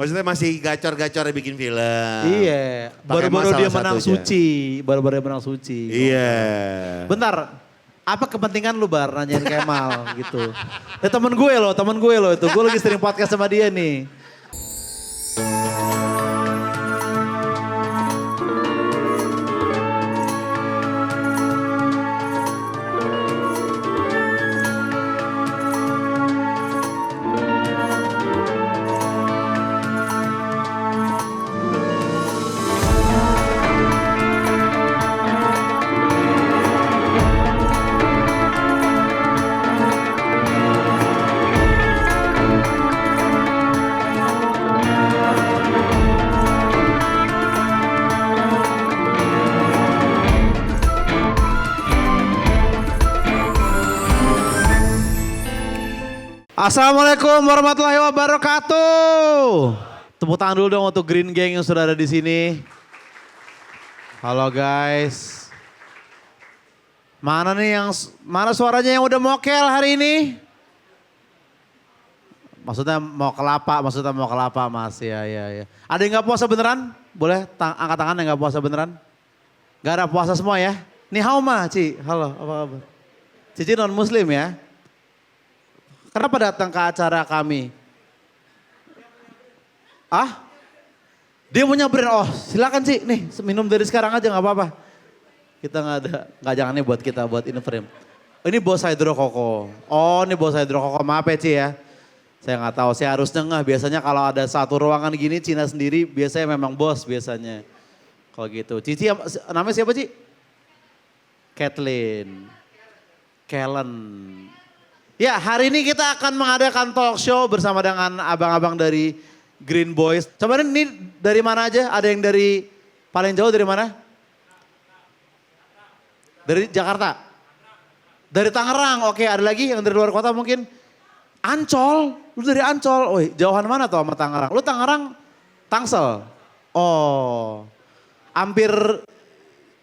Maksudnya masih gacor-gacor bikin film. Iya, baru-baru dia menang suci. Baru-baru dia menang suci. Iya. Bentar, apa kepentingan lu Bar nanyain Kemal gitu. Ya temen gue loh itu. Gue lagi sering podcast sama dia nih. Assalamualaikum warahmatullahi wabarakatuh. Tepuk tangan dulu dong untuk Green Gang yang sudah ada di sini. Halo guys. Mana suaranya yang udah mokel hari ini? Maksudnya mau kelapa Mas. Ya. Ada yang gak puasa beneran? Boleh angkat tangan yang gak puasa beneran? Gak ada puasa semua ya? Ni hao ma Ci, halo apa kabar? Cici non muslim ya? Kenapa datang ke acara kami? Ah? Dia mau nyamperin, oh silakan sih nih minum dari sekarang aja gak apa-apa. Kita gak jangan nih buat kita, buat in frame. Ini bos hidrokoko. Oh ini bos hidrokoko, maaf ya Ci ya. Saya gak tahu, saya harus nyengah. Biasanya kalau ada satu ruangan gini Cina sendiri biasanya memang bos biasanya. Kalau gitu. Cici namanya siapa Ci? Kathleen. Kellen. Ya hari ini kita akan mengadakan talk show bersama dengan abang-abang dari Green Boys. Coba ini dari mana aja? Ada yang dari paling jauh dari mana? Dari Jakarta? Dari Tangerang, oke ada lagi yang dari luar kota mungkin? Ancol, lu dari Ancol. Woi jauhan mana tuh sama Tangerang? Lu Tangerang, Tangsel? Oh, hampir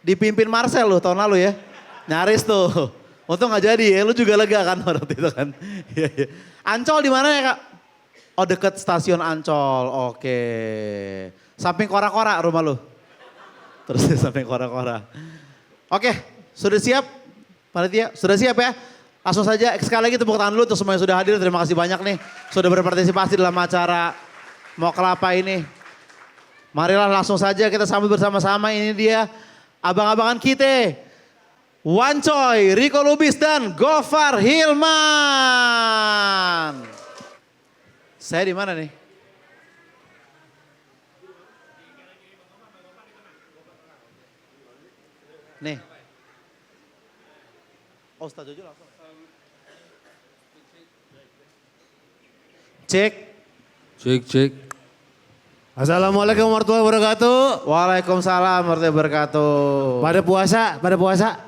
dipimpin Marcel lu tahun lalu ya? Nyaris tuh. Untung gak jadi ya, lu juga lega kan waktu itu kan. Ancol di mana ya Kak? Oh deket stasiun Ancol, oke. Samping Kora-Kora rumah lu? Terus samping Kora-Kora. Oke, sudah siap? Panitia, sudah siap ya? Langsung saja, sekali lagi tepuk tangan dulu untuk semua yang sudah hadir. Terima kasih banyak nih, sudah berpartisipasi dalam acara Mau Kelapa ini. Marilah langsung saja kita sambut bersama-sama, ini dia abang-abangan kita. Wancoy, Rico Lubis dan Gofar Hilman. Saya di mana nih? Nih. Oh, Ustaz Jojo langsung. Cek. Assalamualaikum warahmatullahi wabarakatuh. Waalaikumsalam warahmatullahi wabarakatuh. Pada puasa?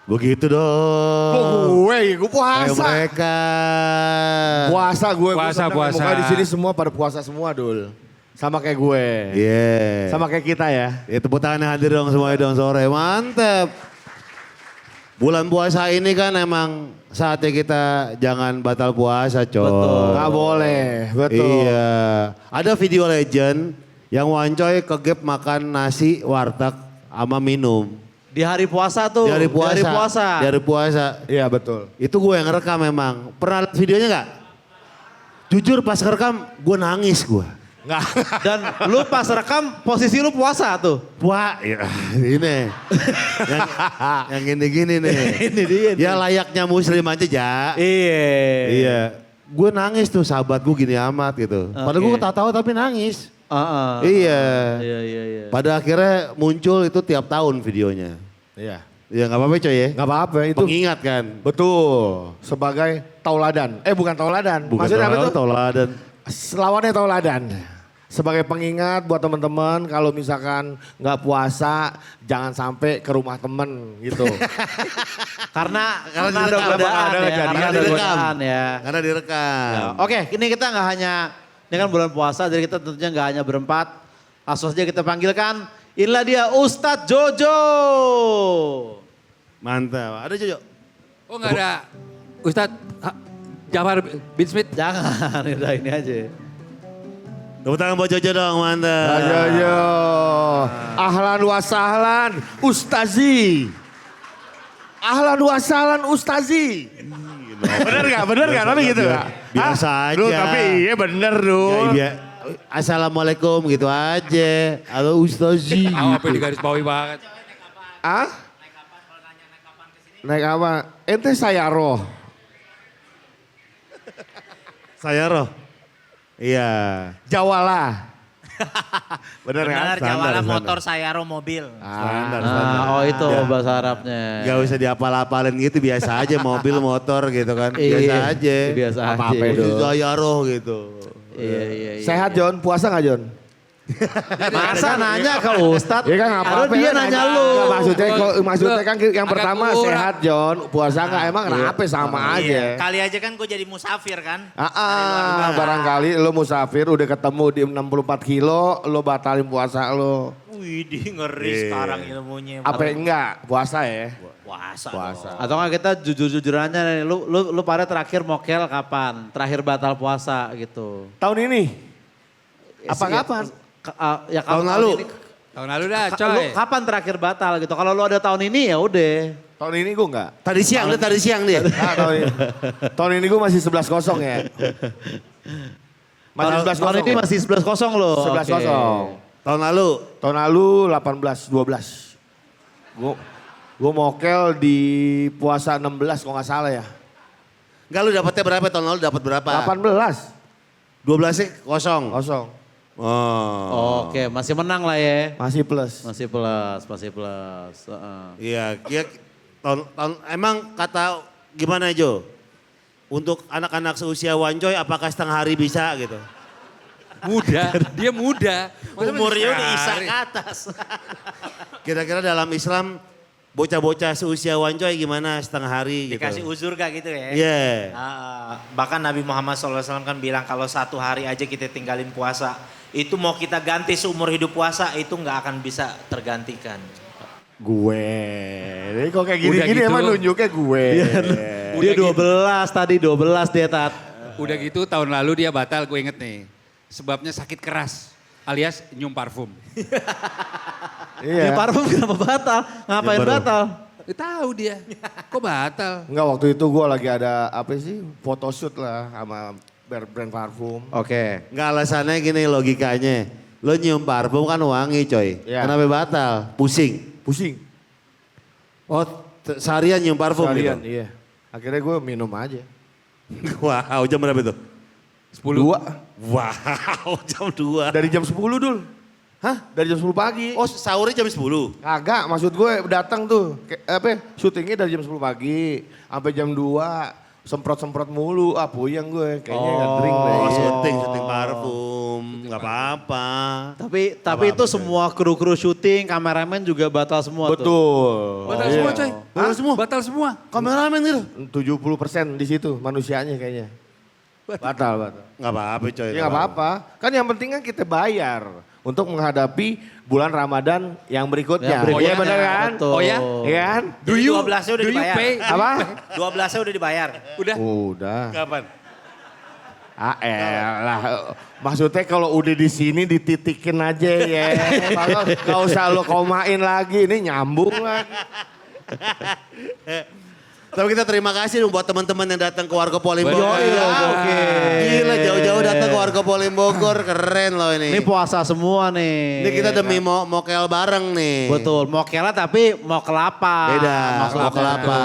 Begitu dong. Gue puasa. Kayak mereka. Puasa. Puasa. Semoga di sini semua pada puasa semua Dul. Sama kayak gue. Iya. Sama kayak kita ya. Ya tepuk tangannya hadir dong semuanya dong sore. Mantep. Bulan puasa ini kan emang saatnya kita jangan batal puasa coy. Betul. Gak boleh, betul. Iya. Ada video legend yang Wancoy kegep makan nasi warteg sama minum. Di hari puasa tuh. Di hari puasa. Iya betul. Itu gue yang ngerekam memang. Pernah lihat videonya gak? Jujur pas ngerekam gue nangis gue. Nggak. Dan lu pas rekam posisi lu puasa tuh. Wah ya, ini. yang gini-gini nih. Ini dia. Ya layaknya muslim aja ja. Iya. Gue nangis tuh sahabat gue gini amat gitu. Padahal gue ketawa tapi nangis. Iya. Iya. Pada akhirnya muncul itu tiap tahun videonya. Iya. Ya gak apa-apa coy ya. Gak apa-apa itu. Pengingat kan. Betul. Sebagai tauladan. Bukan tauladan. Bukan Maksudnya apa tuh? tauladan. Lawannya tauladan. Sebagai pengingat buat teman-teman kalau misalkan nggak puasa jangan sampai ke rumah temen gitu. Karena ada direkam, godaan ada ya. kejadian. Karena ada godaan ya. Karena direkam. Ya, oke, ini kita nggak hanya, ini kan bulan puasa, jadi kita tentunya nggak hanya berempat. Langsung saja kita panggilkan, inilah dia Ustadz Jojo. Mantap, ada Jojo? Oh nggak ada Ustadz Jafar bin Smith. Jangan, udah ini aja. Tepuk tangan buat Jojo dong, mantap. Ayo. Ahlan wa sahlan Ustazi. Ahlan wa sahlan Ustazi. Bener gak? Bener gak? Tapi gitu gak? Biasa aja. Dul, tapi iya bener Dul. Ya, Assalamualaikum gitu aja. Halo Ustazi. Apa di garis bawahi banget. Ah? Naik apa? Ente saya roh. Saya Roh. Iya. Jawala. Bener kan? Benar, Jawala Standar. motor, Sayaro mobil. Standar, Oh itu Ya. bahasa Arabnya. Gak usah diapal-apalin gitu, biasa aja mobil, motor gitu kan. Biasa Iya, aja. biasa aja. Apa-apa itu. Saya Roh gitu. Iya. Sehat John, puasa gak John? Masa nanya ke Ustadz? Ya kan nggak Kalau apa-apa. dia kan, nanya nggak, lu. maksudnya kan yang Agak pertama kurang. sehat John, puasa nggak emang kenapa sama aja. Iya, kali aja kan gue jadi musafir kan. Barangkali lo musafir udah ketemu di 64 kilo, lo batalin puasa lo. Wih, ngeri sekarang ilmunya. Apa enggak? Puasa ya? Puasa. Puasa. Atau nggak kita jujur-jujurannya nih, lu pada terakhir mokel kapan? Terakhir batal puasa gitu. Tahun ini? Apa Ya, kapan? Ya Tahun lalu. ini, Tahun lalu dah lu coy. kapan terakhir batal gitu? Kalau lu ada tahun ini ya udah. Tahun ini gue enggak. Tadi siang dia. Nah, tahun ini gue masih 11-0 ya. Masih 11-0. Tahun ini masih 11-0 loh. 11-0. Tahun lalu. Tahun lalu 18-12. Gue mokel di puasa 16 kalau nggak salah ya. Enggak, lu dapetnya berapa tahun lalu, dapat berapa? 18. 12-nya kosong. Kosong. Oh. Oke, masih menang lah ya. Masih plus. Masih plus. Iya, tahun emang kata gimana Jo? Untuk anak-anak seusia Wanjoy apakah setengah hari bisa gitu? Muda, dia muda. Masa Umurnya masih udah isa sekali? ke atas. Kira-kira dalam Islam bocah-bocah seusia Wanjoy gimana setengah hari gitu? Dikasih uzur gak gitu ya? Iya. Bahkan Nabi Muhammad SAW kan bilang kalau satu hari aja kita tinggalin puasa. Itu mau kita ganti seumur hidup puasa itu gak akan bisa tergantikan. Gue. Ini kok kayak Udah gini-gini gitu. emang nunjuknya gue. Dia 12 tadi 12 dia Tat. Udah gitu tahun lalu dia batal, gue inget nih. Sebabnya sakit keras alias nyium parfum. Iya. Dia parfum kenapa batal? Ngapain Ya, baru. batal? Tahu dia, kok batal? Enggak, waktu itu gue lagi ada apa sih, photoshoot lah sama brand parfum. Oke. Enggak, alasannya gini logikanya. Lo nyium parfum kan wangi coy. Iya. Kenapa batal? Pusing. Pusing. Oh seharian nyium parfum Seharian, gitu? iya. Akhirnya gue minum aja. Wow, jam berapa itu? 10. Wow, jam 2. Dari jam 10 Dul. Hah? Dari jam 10 pagi. Oh sahurnya jam 10? Kagak, maksud gue datang tuh. Syutingnya dari jam 10 pagi. Sampai jam 2. Semprot-semprot mulu. Ah puyeng gue. Kayaknya nggak drink deh. Oh syuting parfum. Gak apa-apa. Tapi itu semua kru-kru syuting, kameramen juga batal semua tuh. Betul. Batal Iya. semua coy. Batal semua? Batal semua. Kameramen gitu? 70% di situ manusianya kayaknya. Batal. Gak apa-apa coy. Ya nggak apa-apa. Kan yang penting kan kita bayar untuk menghadapi bulan Ramadan yang berikutnya. Yang berikutnya, Iya benar kan? betul. Oh ya? Iya kan? Do you, 12-nya udah do you dibayar. pay? Apa? 12-nya udah dibayar. Udah? Udah. Kapan? Ah elah. Maksudnya kalau udah di sini dititikin aja ya. Gak usah lo komain lagi. Ini nyambung lah. Tapi kita terima kasih dong buat teman-teman yang datang ke Warga Polim Betul. Bogor. Oke. Gila jauh-jauh datang ke Warga Polim Bogor. Keren loh ini. Ini puasa semua nih. Ini kita demi mokel bareng nih. Betul, mau kelapa tapi mau kelapa. Beda, mau kelapa.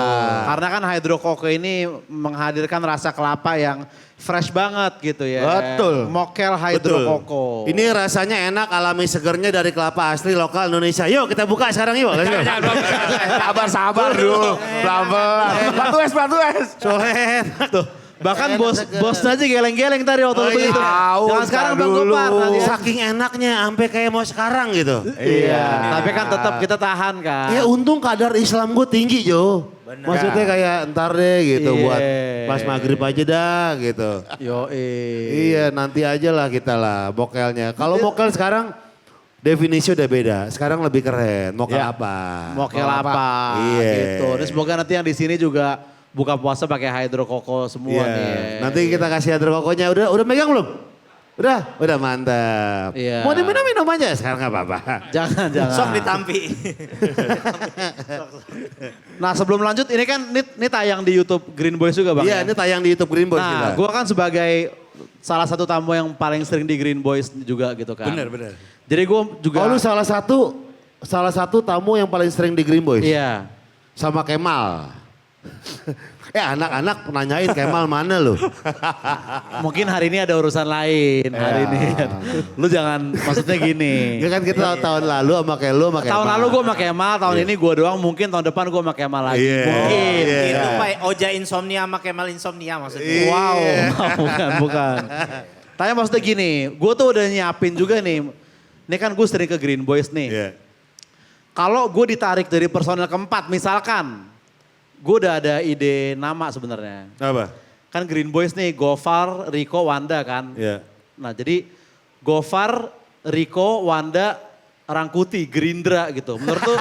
Karena kan hidrokoko ini menghadirkan rasa kelapa yang fresh banget gitu ya. Betul. Mokel hidrokoko. Ini rasanya enak, alami segernya dari kelapa asli lokal Indonesia. Yuk kita buka sekarang yuk. Let's go. Sabar dulu. Pelan-pelan. Batu es. Soalnya Tuh, bahkan Enak seger. bosnya aja geleng-geleng tadi waktu Oh, itu. iya. Tahu, Jangan sekarang Bang dulu. Gopar. nanti ya. saking enaknya sampai kayak mau sekarang gitu. Iya. Tapi kan tetap kita tahan kan. Ya untung kadar Islam gue tinggi Jo. Bener. Maksudnya kayak ntar deh gitu Iya. buat pas maghrib aja dah gitu. Yo Iya nanti aja lah kita lah mokelnya. Kalau mokel sekarang definisi udah beda. Sekarang lebih keren. Mokel Ya. apa? Mokel apa Iya. gitu. Dan semoga nanti yang di sini juga buka puasa pakai hidrokoko semua Iya. nih. Nanti kita kasih hidrokokonya. Udah megang belum? Udah mantap. Iya. Mau diminum aja sekarang nggak apa-apa. Jangan. Sok ditampi. Nah sebelum lanjut ini kan ini tayang di YouTube Green Boys juga Bang. Iya, Ya? ini tayang di YouTube Green Boys kita. Nah gue kan sebagai salah satu tamu yang paling sering di Green Boys juga gitu kan. Bener. Jadi gue juga. Oh lu salah satu tamu yang paling sering di Green Boys? Iya. Sama Kemal. Anak-anak nanyain Kemal mana lu? Mungkin hari ini ada urusan lain. Hari ini. Lu jangan maksudnya gini. Ya kan kita tahun lalu sama Kelo sama Kemal. Tahun lalu gue sama Kemal, tahun ini gue doang. Mungkin tahun depan gue sama Kemal lagi. Iya. Mungkin. Iya. Itu Pak Oja insomnia sama Kemal insomnia maksudnya. Iya. Wow, bukan. Tapi maksudnya gini, gue tuh udah nyiapin juga nih. Ini kan gue sering ke Green Boys nih. Iya. Kalau gue ditarik dari personel keempat misalkan. Gue udah ada ide nama sebenarnya. Apa? Kan Green Boys nih, Gofar, Riko, Wanda kan. Iya. Nah jadi Gofar, Riko, Wanda, Rangkuti, Gerindra gitu. Menurut tuh.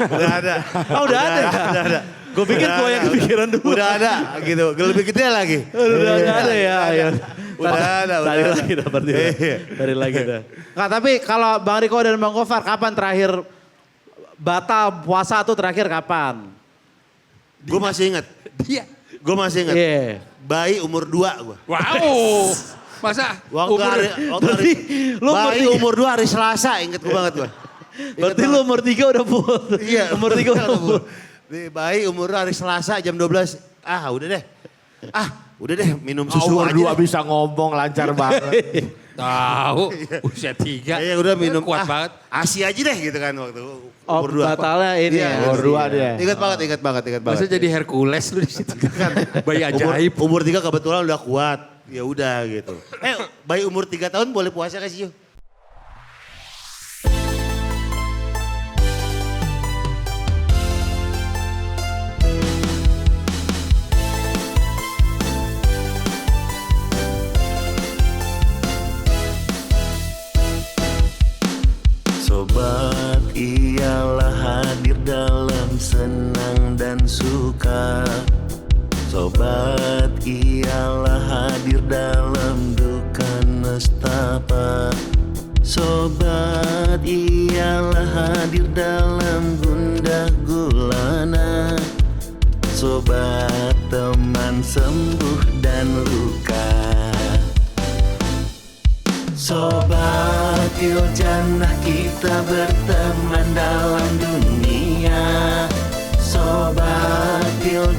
Udah ada. Oh udah ada ya? Udah ada. Gue pikir gue yang kepikiran dulu. Udah ada gitu. Lebih gede lagi. Udah ada ya. Ayo. Udah ada. Tadi lagi dah berarti. Iya. Tadi lagi dah. Nggak tapi kalau Bang Riko dan Bang Gofar kapan terakhir batal puasa tuh terakhir kapan? Gue masih inget. Dia. Gue masih inget. Iya. Bayi umur 2 gue. Wow. Masa Bayi umur 2 hari Selasa inget gue banget gue. Berarti lu umur 3 udah full. Iya. Umur 3 udah full. Bayi umur hari Selasa jam 12. Udah deh minum susu Umur aja. 2 bisa ngomong lancar banget. tahu usia 3. Iya udah minum. Kuat banget. ASI aja deh gitu kan waktu Oh umur 2. batalnya ini Iya, ya. Umur 2 dia. Ingat banget. Masa jadi Hercules lu di situ kan. Bayi ajaib. Umur 3 kebetulan udah kuat. Ya udah gitu. Bayi umur 3 tahun boleh puasa gak sih? Sobat ialah hadir dalam senang dan suka. Sobat ialah hadir dalam duka nestapa. Sobat ialah hadir dalam gundah gulana. Sobat teman sembuh dan luka. Sobat Jannah kita berteman dalam dunia. Sobat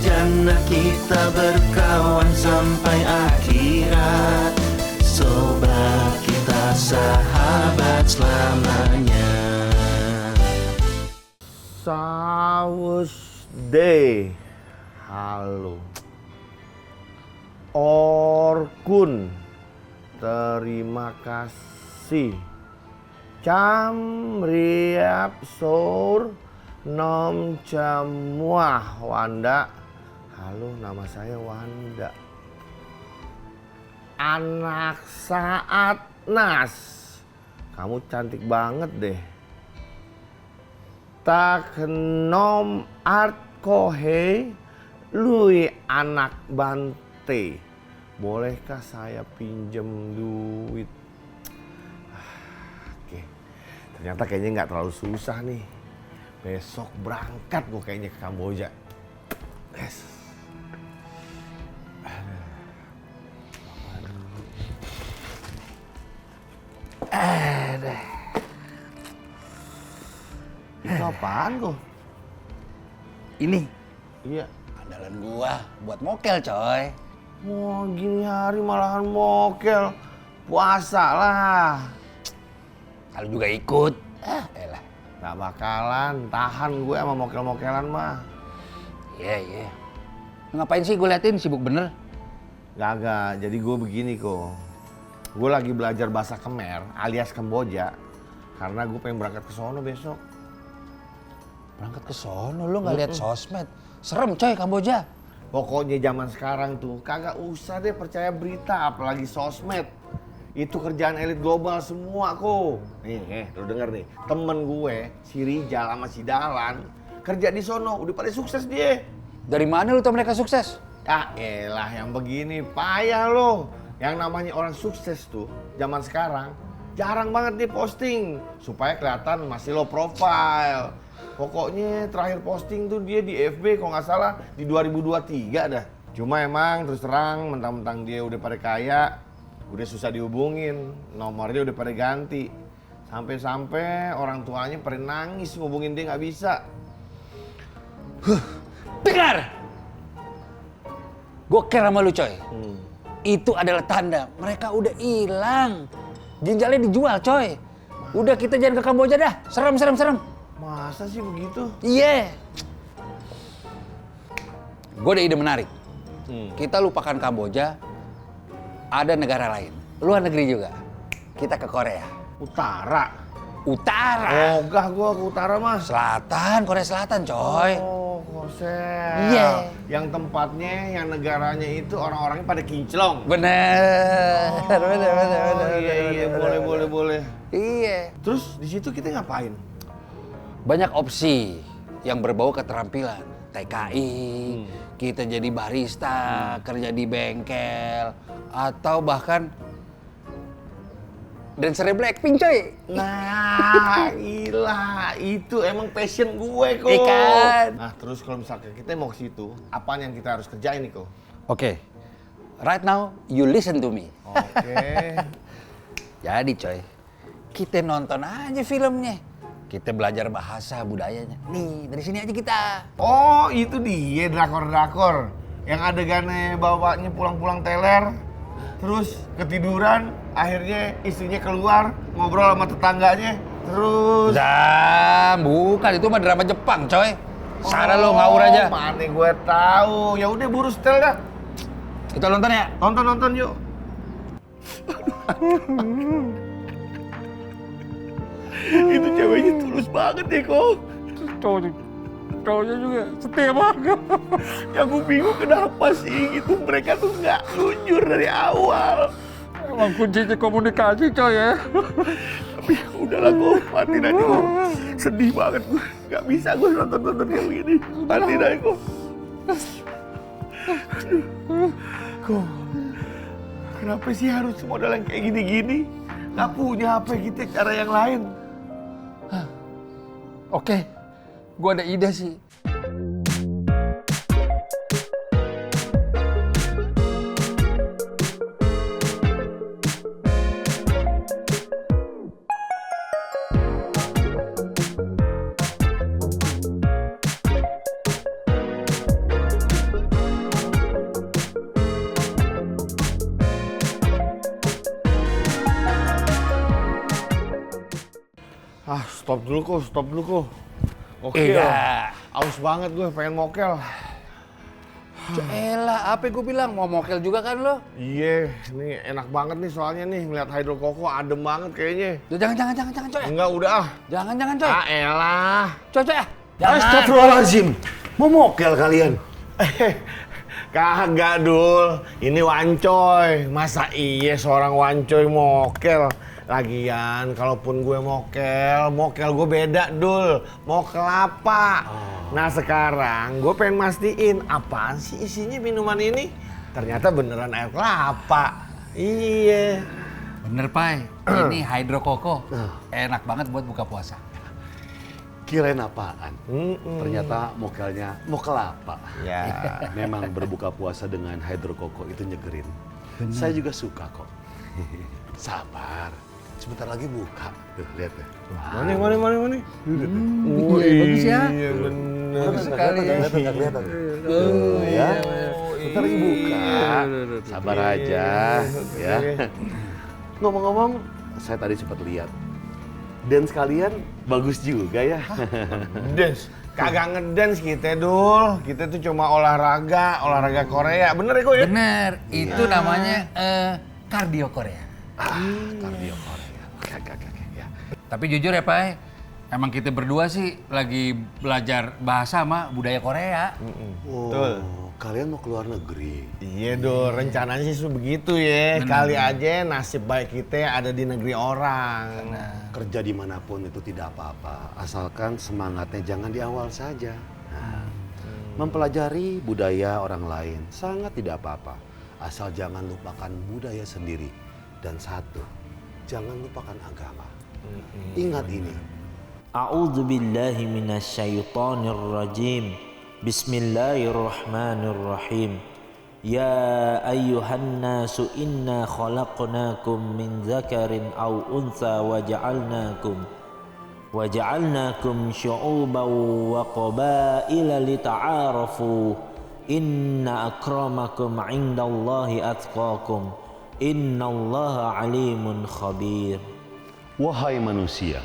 Jannah kita berkawan sampai akhirat. Sobat kita sahabat selamanya. Saus Day. Halo. Orkun. Terima kasih. Cam riap sor nom camuah Wanda. Halo, nama saya Wanda. Anak saat nas. Kamu cantik banget deh. Tak nom art kohe lui anak bante. Bolehkah saya pinjam duit? Oke, ternyata kayaknya nggak terlalu susah nih. Besok berangkat gue kayaknya ke Kamboja. Yes. Itu apaan kok? Ini Iya. andalan gua buat mokel coy. Wah gini hari malahan mokel. Puasa lah. Kalau juga ikut, elah. Gak bakalan, tahan gue sama mokel-mokelan mah. Iya. Ngapain sih gue liatin, sibuk bener? Gak, jadi gue begini kok. Gue lagi belajar bahasa Khmer alias Kamboja. Karena gue pengen berangkat ke sono besok. Berangkat ke sono, lu nggak lihat sosmed? Serem coy Kamboja. Pokoknya zaman sekarang tuh kagak usah deh percaya berita apalagi sosmed. Itu kerjaan elit global semua kok. Nih, lu denger nih. Temen gue, si Rijal sama si Dahlan kerja di sono, udah pada sukses dia. Dari mana lu tau mereka sukses? Ah elah yang begini payah loh. Yang namanya orang sukses tuh, zaman sekarang, jarang banget dia posting. Supaya kelihatan masih low profile. Pokoknya terakhir posting tuh dia di FB kalau nggak salah di 2023 dah. Cuma emang terus terang mentang-mentang dia udah pada kaya, udah susah dihubungin, nomornya udah pada ganti. Sampai-sampai orang tuanya pada nangis ngubungin dia nggak bisa. Dengar! Gue care sama lu coy. Itu adalah tanda mereka udah hilang. Ginjalnya dijual coy. Udah kita jangan ke Kamboja dah. Serem. Masa sih begitu? Iya. Gue ada ide menarik. Kita lupakan Kamboja, ada negara lain. Luar negeri juga. Kita ke Korea. Utara? Utara. Ogah gua ke utara mas. Selatan, Korea Selatan coy. Oh, Korsel. Iya. Yang tempatnya, yang negaranya itu orang-orangnya pada kinclong. Bener. Oh, iya, boleh. Iya. Terus di situ kita ngapain? Banyak opsi yang berbau keterampilan. TKI, kita jadi barista, kerja di bengkel, atau bahkan dancer Blackpink coy. Nah, gila. Itu emang passion gue kok. Ikan. Nah, terus kalau misalkan kita mau ke situ, apaan yang kita harus kerjain nih kok? Oke, right now you listen to me. Oke. Jadi coy, kita nonton aja filmnya. Kita belajar bahasa budayanya. Nih, dari sini aja kita. Oh, itu dia drakor-drakor. Yang adegannya bapaknya pulang-pulang teler, terus ketiduran, akhirnya istrinya keluar, ngobrol sama tetangganya, terus... Bukan, itu mah drama Jepang coy. Sana lo ngawur aja. Mana gue tahu. Ya udah buru setel dah. Kita nonton ya? Nonton yuk. Itu ceweknya tulus banget ya kok. Cowoknya juga setia banget. Yang gue bingung kenapa sih gitu mereka tuh nggak jujur dari awal. Emang kuncinya komunikasi coy ya. Tapi udahlah gue matiin aja gue. Sedih banget gue. Nggak bisa gue nonton kayak begini. Matiin aja gue. Kok kenapa sih harus modal yang kayak gini-gini? Nggak punya apa kita cara yang lain. Oke, gua ada ide sih. Stop dulu kok. Oke. Iya. Aus banget gue, pengen mokel. Elah, apa gue bilang mau mokel juga kan lo? Iya, ini enak banget nih soalnya nih ngeliat hidrokoko adem banget kayaknya. Jangan coy. Enggak udah ah. Jangan coy. Ah elah. Coy. Jangan. Astagfirullahaladzim. Mau mokel kalian? Kagak Dul, ini wancoy. Masa iya seorang wancoy mokel? Lagian kalaupun gue mokel gue beda Dul. Mau kelapa. Nah sekarang gue pengen mastiin apaan sih isinya minuman ini. Ternyata beneran air kelapa. Iya. Bener Pai, ini hydro koko. Enak banget buat buka puasa. Kirain apaan? Ternyata mokelnya mau kelapa. Ya. Memang berbuka puasa dengan hidrokoko itu nyegerin. Saya juga suka kok. Sabar. Sebentar lagi buka. Tuh, lihat tuh. Mana? Bagus ya. Iya bener. Bagus sekali. Kelihatan. Ya. Sebentar lagi buka. Sabar aja. Ya. Ngomong-ngomong, saya tadi sempat lihat. Dance kalian bagus juga ya. Dance. Kagak ngedance kita Dul. Kita tuh cuma olahraga Korea. Bener ya kok ya? Bener, itu namanya kardio Korea. Kardio Korea. Oke. Ya. Tapi jujur ya Pai, emang kita berdua sih lagi belajar bahasa sama budaya Korea. Betul. Kalian mau keluar negeri. Iya Dul, rencananya sih begitu ya. Kali aja nasib baik kita ada di negeri orang. Kerja dimanapun itu tidak apa-apa. Asalkan semangatnya jangan di awal saja. Nah, mempelajari budaya orang lain sangat tidak apa-apa. Asal jangan lupakan budaya sendiri. Dan satu, jangan lupakan agama. Ingat ini. A'udzu billahi minasyaitonir rajim. Bismillahirrahmanirrahim. Ya ayyuhan nasu inna khalaqnakum min dzakarin aw untha waja'alnakum syu'uban wa qabaila lita'arafu. Inna akramakum 'indallahi atqakum. Innallaha alimun khabir. Wahai manusia,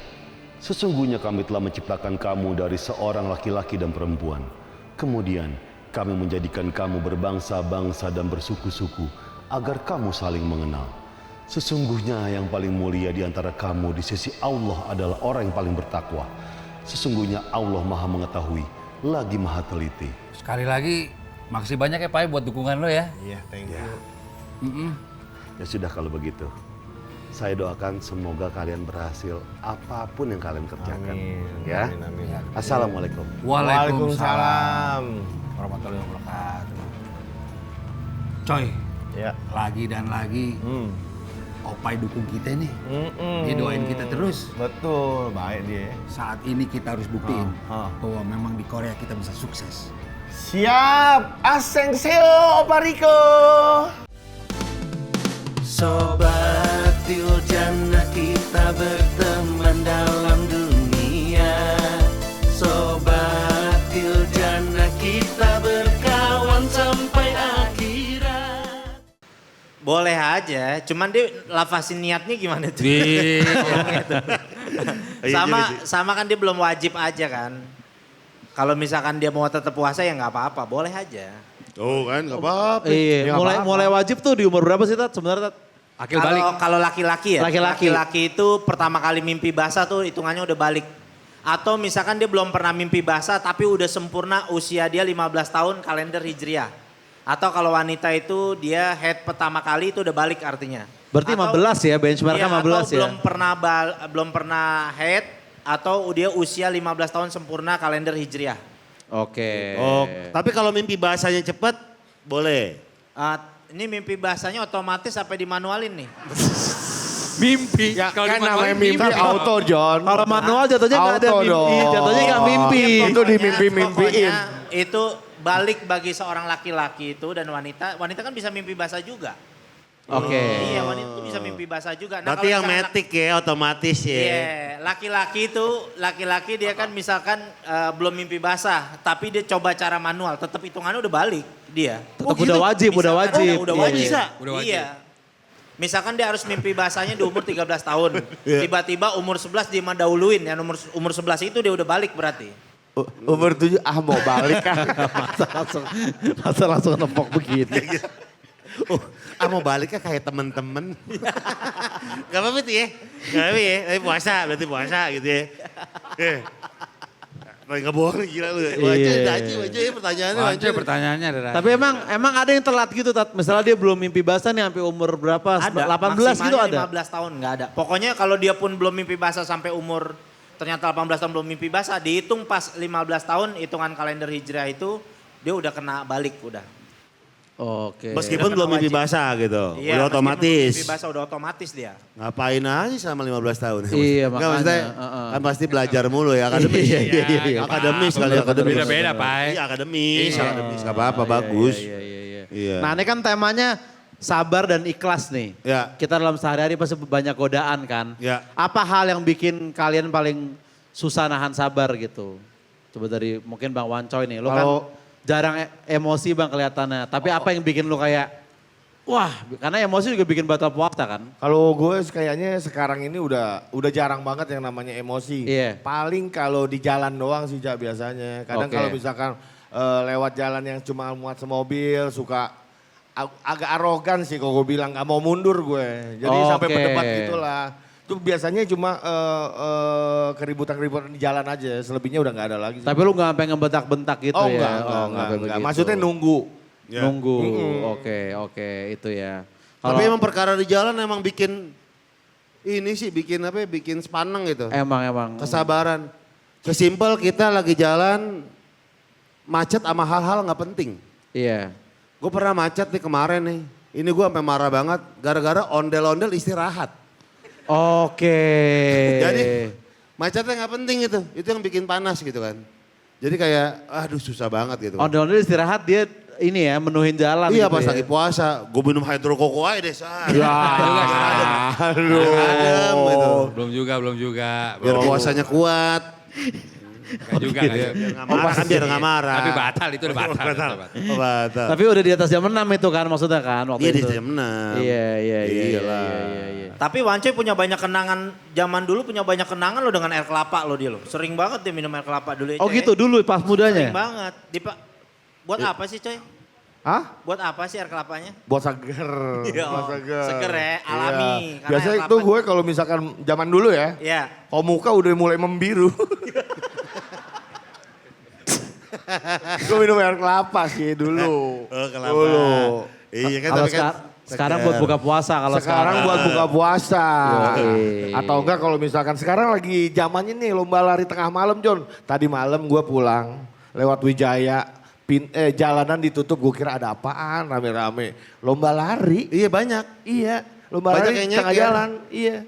sesungguhnya kami telah menciptakan kamu dari seorang laki-laki dan perempuan. Kemudian kami menjadikan kamu berbangsa-bangsa dan bersuku-suku agar kamu saling mengenal. Sesungguhnya yang paling mulia di antara kamu di sisi Allah adalah orang yang paling bertakwa. Sesungguhnya Allah Maha Mengetahui, lagi Maha Teliti. Sekali lagi, makasih banyak ya Pai buat dukungan lo ya. Iya, thank you. Ya sudah kalau begitu. Saya doakan semoga kalian berhasil apapun yang kalian kerjakan. Ya. Amin. Assalamualaikum. Waalaikumsalam. Warahmatullahi wabarakatuh. Coy, Ya. lagi dan lagi Opai dukung kita nih. Dia doain kita terus. Betul, baik dia. Saat ini kita harus buktiin Ah, ah. bahwa memang di Korea kita bisa sukses. Siap, Asenseo Opa Riko. Sobat Tiljana kita berteman dalam dunia. Sobat Tiljana kita berkawan sampai akhirat. Boleh aja, cuman dia lafasin niatnya gimana tuh? Sama kan dia belum wajib aja kan. Kalau misalkan dia mau tetap puasa ya nggak apa-apa, boleh aja. Tuh kan gak apa-apa. Iya, mulai wajib tuh di umur berapa sih Tat sebenarnya Tat? Akil balik. Kalau laki-laki ya, Laki-laki. itu pertama kali mimpi basah tuh hitungannya udah balik. Atau misalkan dia belum pernah mimpi basah tapi udah sempurna usia dia 15 tahun kalender Hijriah. Atau kalau wanita itu dia head pertama kali itu udah balik artinya. Berarti 15 ya, benchmarknya 15 ya. Atau belum pernah head atau dia usia 15 tahun sempurna kalender Hijriah. Oke. Oh, tapi kalau mimpi bahasanya cepat boleh. Ini mimpi bahasanya otomatis sampai dimanualin nih. Mimpi. Ya Kalau kan dimanualin namanya mimpi auto, John. Kalau manual jatuhnya nggak ada Auto mimpi, dong. jatuhnya nggak mimpi. Itu dimimpi-mimpiin. Pokoknya itu balik bagi seorang laki-laki itu dan wanita. Wanita kan bisa mimpi basah juga. Oke. Iya, wanita itu bisa mimpi basah juga. Berarti kalau yang misalkan metik ya, otomatis ya. Iya, laki-laki dia kan misalkan belum mimpi basah, tapi dia coba cara manual, tetap hitungannya udah balik dia. Tetap udah wajib, udah Misalkan wajib. Udah Iya, wajib. iya. Udah wajib. Iya. Misalkan dia harus mimpi basahnya di umur 13 tahun. Tiba-tiba umur 11 dia mendahuluin, ya umur 11 itu dia udah balik berarti. Umur 7 mau balik kan. Masa langsung nepok begitu. Mau baliknya kayak temen-temen. Gak apa-apa tuh ya. Gak apa-apa ya, tapi berarti puasa gitu ya. Gak bohong gila lu. Wajah ya pertanyaannya. Wajah pertanyaannya ada. Tapi emang ada yang telat gitu Tat. Misalnya dia belum mimpi basah nih sampai umur berapa? 18 gitu ada. 15 tahun nggak ada. Pokoknya kalau dia pun belum mimpi basah sampai umur ternyata 18 tahun belum mimpi basah, dihitung pas 15 tahun hitungan kalender Hijriah itu dia udah kena balik udah. Oke. Meskipun belum mimpi basah gitu. Iya, Udah meskipun otomatis. mimpi basah udah otomatis dia. Ngapain aja selama 15 tahun. Iya, Nggak, makanya, maksudnya kan pasti belajar mulu ya akademis. Iya. Akademis kali akademis. Beda-beda, Pak. Iya akademis. Iya. Akademis gak apa-apa bagus. Iya. Iya. Nah ini kan temanya sabar dan ikhlas nih. Ya. Kita dalam sehari-hari pasti banyak godaan kan. Ya. Apa hal yang bikin kalian paling susah nahan sabar gitu? Coba dari mungkin Bang Wancoy nih. Lo kan jarang emosi Bang kelihatannya. Tapi apa yang bikin lo kayak, wah karena emosi juga bikin batal puasa kan? Kalau gue kayaknya sekarang ini udah jarang banget yang namanya emosi. Iya. Paling kalau di jalan doang sih Jak biasanya. Kadang Oke. kalau misalkan lewat jalan yang cuma muat semobil suka agak arogan sih kalau gue bilang, gak mau mundur gue. Jadi sampai Oke. berdebat gitulah. Itu biasanya cuma keributan-keributan di jalan aja, selebihnya udah gak ada lagi. Tapi lu gak sampai ngebentak-bentak gitu Oh ya? enggak, sampai enggak. begitu. Maksudnya nunggu. Ya. Nunggu, oke itu ya. Tapi emang perkara di jalan emang bikin ini sih bikin apa ya, bikin sepaneng gitu. Emang. Kesabaran. Sesimpel kita lagi jalan macet sama hal-hal gak penting. Iya. Gue pernah macet nih kemarin nih. Ini gue sampai marah banget gara-gara ondel-ondel istirahat. Oke. Jadi macetnya nggak penting itu yang bikin panas gitu kan. Jadi kayak aduh susah banget gitu. Ondel-ondel istirahat dia ini ya menuhin jalan Iya gitu pas ya. lagi puasa, gue minum hydrokoko aja deh. Ya, Adem gitu. Belum juga. Biar puasanya kuat. Enggak juga. Biar nggak marah kan biar nggak marah. Tapi batal itu udah batal. Oh, batal. Tapi udah di atas jam 6 itu kan maksudnya kan waktu Iya di itu. jam 6. Iya. Iyalah. Iya. Tapi Wancoy punya banyak kenangan, zaman dulu punya banyak kenangan lo dengan air kelapa lo dia lo. Sering banget dia minum air kelapa dulu ya, Oh Coy. gitu dulu pas mudanya? Sering banget. Buat apa sih Coy? Hah? Buat apa sih air kelapanya? Buat seger. Iya, Buat seger ya, alami. Iya. Karena Biasanya air itu kelapa- gue kalau misalkan zaman dulu ya, Iya. kalau muka udah mulai membiru. Gue minum air kelapa sih dulu. Oh kelapa. Dulu. Iya kan Kalau tapi kan sekarang buat buka puasa kalau Sekarang buat buka puasa. Yoi. Atau enggak kalau misalkan sekarang lagi zamannya nih lomba lari tengah malam John. Tadi malam gue pulang lewat Wijaya. Jalanan ditutup gue kira ada apaan rame-rame. Lomba lari. Iya banyak. Iya. Lomba Banyak lari yang tengah nyeker. jalan. Iya.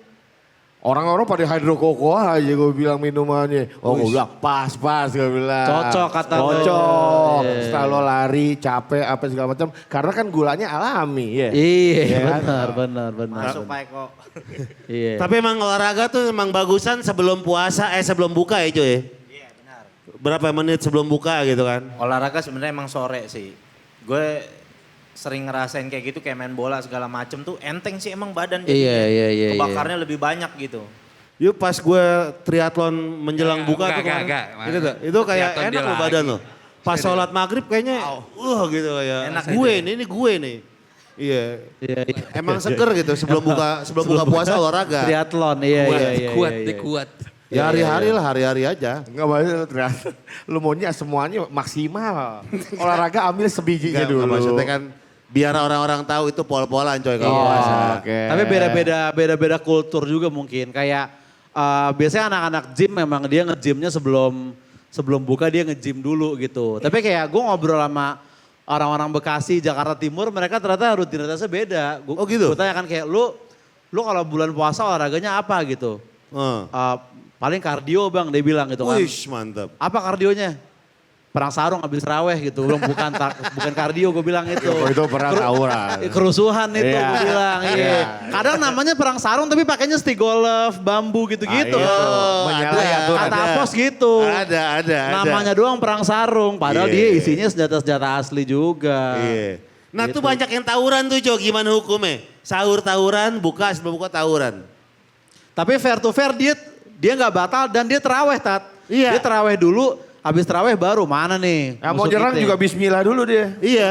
Orang-orang pada hidrokoko aja gue bilang minumannya. Oh gue bilang pas gue bilang. Cocok kata lo. Cocok. Iya. Setelah lo lari capek apa segala macam. Karena kan gulanya alami ya. Iya kan? benar. Masuk Pak Eko. Iya. Tapi emang olahraga tuh emang bagusan sebelum puasa, sebelum buka ya cuy. Iya benar. Berapa menit sebelum buka gitu kan. Olahraga sebenarnya emang sore sih. Gue sering ngerasain kayak gitu kayak main bola segala macem tuh enteng sih emang badan jadinya. Iya. Kebakarnya lebih banyak gitu. Yuk pas gue triathlon menjelang buka tuh kemarin. Enggak. Gitu tuh. Itu kayak Triathlon enak dia loh lagi. badan lo. Pas sholat maghrib kayaknya gitu kayak Enak gue gitu nih, ini gue nih. Iya. Iya. Emang seger gitu sebelum buka puasa olahraga. Triathlon, iya. Kuat. Ya hari-hari lah, hari-hari aja. Enggak maksudnya ternyata lu maunya semuanya maksimal. Olahraga ambil sebijinya Enggak, dulu. maksudnya kan biar orang-orang tahu itu pol-polan coy kalau puasa. Oke. Tapi beda-beda kultur juga mungkin. Kayak biasanya anak-anak gym memang dia nge-gymnya sebelum buka dia nge-gym dulu gitu. Tapi kayak gue ngobrol sama orang-orang Bekasi, Jakarta Timur, mereka ternyata rutinitasnya beda. Oh gitu? Gue tanya kan kayak lu kalau bulan puasa olahraganya apa gitu? Paling kardio bang, dia bilang gitu kan. Wih mantap. Apa kardionya? Perang sarung habis raweh gitu, belum bukan kardio gue bilang itu. Oh, itu perang tawuran. Kerusuhan itu Iya. gue bilang, iya. Kadang namanya perang sarung tapi pakainya stick golf, bambu gitu-gitu. Menyalahi aturan. Kata Apos gitu. Ada. Namanya doang perang sarung, padahal Iya. dia isinya senjata-senjata asli juga. Iya. Nah Gitu. tuh banyak yang tawuran tuh Jo, gimana hukumnya? Sahur tawuran, buka sebelum buka tawuran. Tapi fair to fair dia nggak batal dan dia teraweh Tat. Iya. Dia teraweh dulu, habis teraweh baru mana nih? Yang mau musuh nyerang kita? juga bismillah dulu dia. Iya.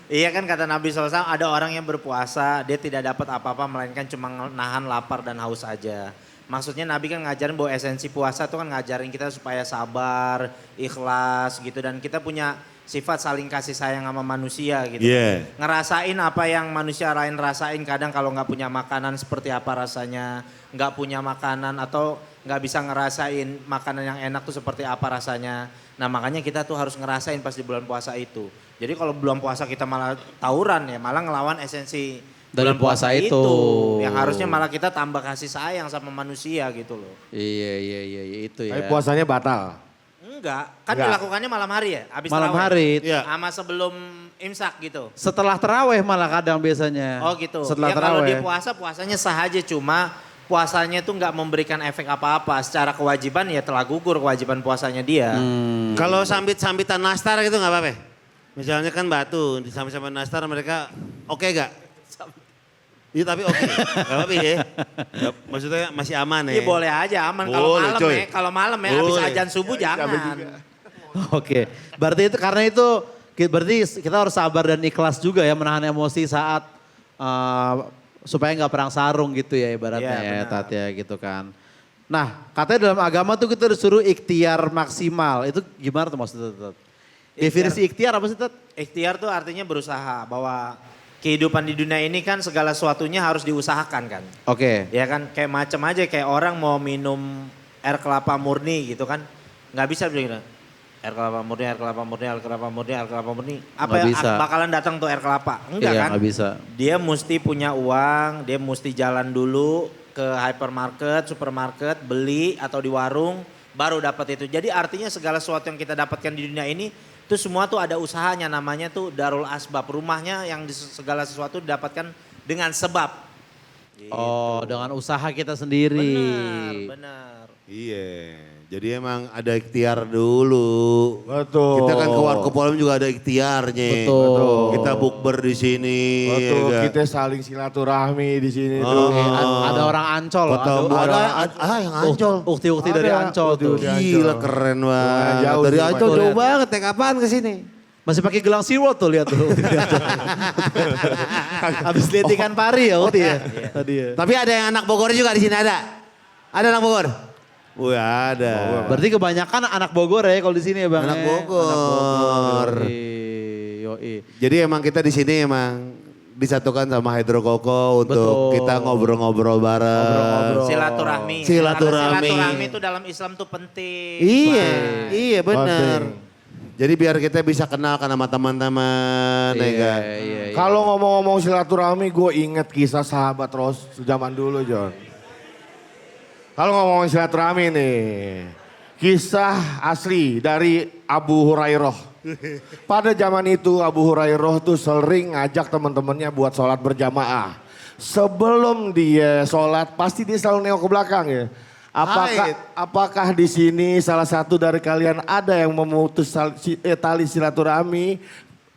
Iya kan kata Nabi SAW ada orang yang berpuasa dia tidak dapat apa-apa melainkan cuma nahan lapar dan haus aja. Maksudnya Nabi kan ngajarin bahwa esensi puasa itu kan ngajarin kita supaya sabar, ikhlas gitu dan kita punya sifat saling kasih sayang sama manusia gitu. Iya. Ngerasain apa yang manusia lain rasain kadang kalau nggak punya makanan seperti apa rasanya, nggak punya makanan atau nggak bisa ngerasain makanan yang enak tuh seperti apa rasanya. Nah makanya kita tuh harus ngerasain pas di bulan puasa itu. Jadi kalau bulan puasa kita malah tawuran ya malah ngelawan esensi Dari bulan puasa itu. Yang harusnya malah kita tambah kasih sayang sama manusia gitu loh. Iya itu ya. Tapi puasanya batal. Enggak, kan Enggak. dilakukannya malam hari ya? Habis Malam tarawih. hari. Iya. Sama sebelum imsak gitu. Setelah teraweh malah kadang biasanya. Oh gitu. Setelah Ya kalau teraweh. dia puasanya sah aja cuma puasanya tuh nggak memberikan efek apa-apa. Secara kewajiban ya telah gugur kewajiban puasanya dia. Kalau sambit-sambitan nastar gitu nggak apa-apa? Misalnya kan batu, di sambit-sambitan nastar mereka oke gak? Iya tapi oke, gak apa-apa ya. Maksudnya masih aman ya. Iya boleh aja aman kalau Boleh, malam coy. ya. Kalau malam ya habis Boleh. azan subuh jangan. Oke, berarti itu karena itu berarti kita harus sabar dan ikhlas juga ya menahan emosi saat supaya nggak perang sarung gitu ya ibaratnya Iya, ya benar. Tat ya gitu kan. Nah katanya dalam agama tuh kita disuruh ikhtiar maksimal. Itu gimana tuh maksudnya Tat? Definisi ikhtiar apa sih Tat? Ikhtiar tuh artinya berusaha bahwa kehidupan di dunia ini kan segala sesuatunya harus diusahakan kan. Oke. Ya kan kayak macam aja kayak orang mau minum air kelapa murni gitu kan. Nggak bisa bilang air kelapa murni, air kelapa murni, air kelapa murni, air kelapa murni. Apa Nggak yang bisa. bakalan datang tuh air kelapa? Enggak Iya, kan? nggak bisa. Dia mesti punya uang, dia mesti jalan dulu ke hypermarket, supermarket, beli atau di warung, baru dapat itu. Jadi artinya segala sesuatu yang kita dapatkan di dunia ini, itu semua tuh ada usahanya, namanya tuh darul asbab. Rumahnya yang segala sesuatu didapatkan dengan sebab. Oh, dengan usaha kita sendiri. Benar. Iya, jadi emang ada ikhtiar dulu. Betul. Kita kan ke Warkopolem juga ada ikhtiarnya. Betul. Kita bukber di sini. Betul, ya kan? kita saling silaturahmi di sini Oh. tuh. Ada orang Ancol. Ketemu ada yang Ancol. Ukti-ukti dari Ada, Ancol tuh. ukti-ukti Ancol. Gila keren banget. jauh Dari sih, Ancol Pak. jauh banget. Naik apaan ke sini? Masih pakai gelang SeaWorld tuh lihat tuh. Habis lihat ikan pari ya Ukti ya. Tadi ya. Tapi ada yang anak Bogor juga di sini ada. Ada anak Bogor? Wih ada. Berarti kebanyakan anak Bogor ya kalau di sini ya Bang. Anak ya? Bogor. Yoi. Jadi emang kita di sini emang disatukan sama Hydro Koko untuk Betul. kita ngobrol-ngobrol bareng. Silaturahmi. Silaturahmi. Karena silaturahmi itu dalam Islam tuh penting. Iya, iya benar. Penting. Jadi biar kita bisa kenalkan sama teman-teman, ya kan? Iya. Kalau ngomong-ngomong silaturahmi, gue inget kisah sahabat Rasul zaman dulu, John. Kalau ngomongin silaturahmi nih, kisah asli dari Abu Hurairah. Pada zaman itu Abu Hurairah tuh sering ngajak teman-temannya buat sholat berjamaah. Sebelum dia sholat, pasti dia selalu nengok ke belakang ya. Apakah di sini salah satu dari kalian ada yang memutus tali silaturahmi?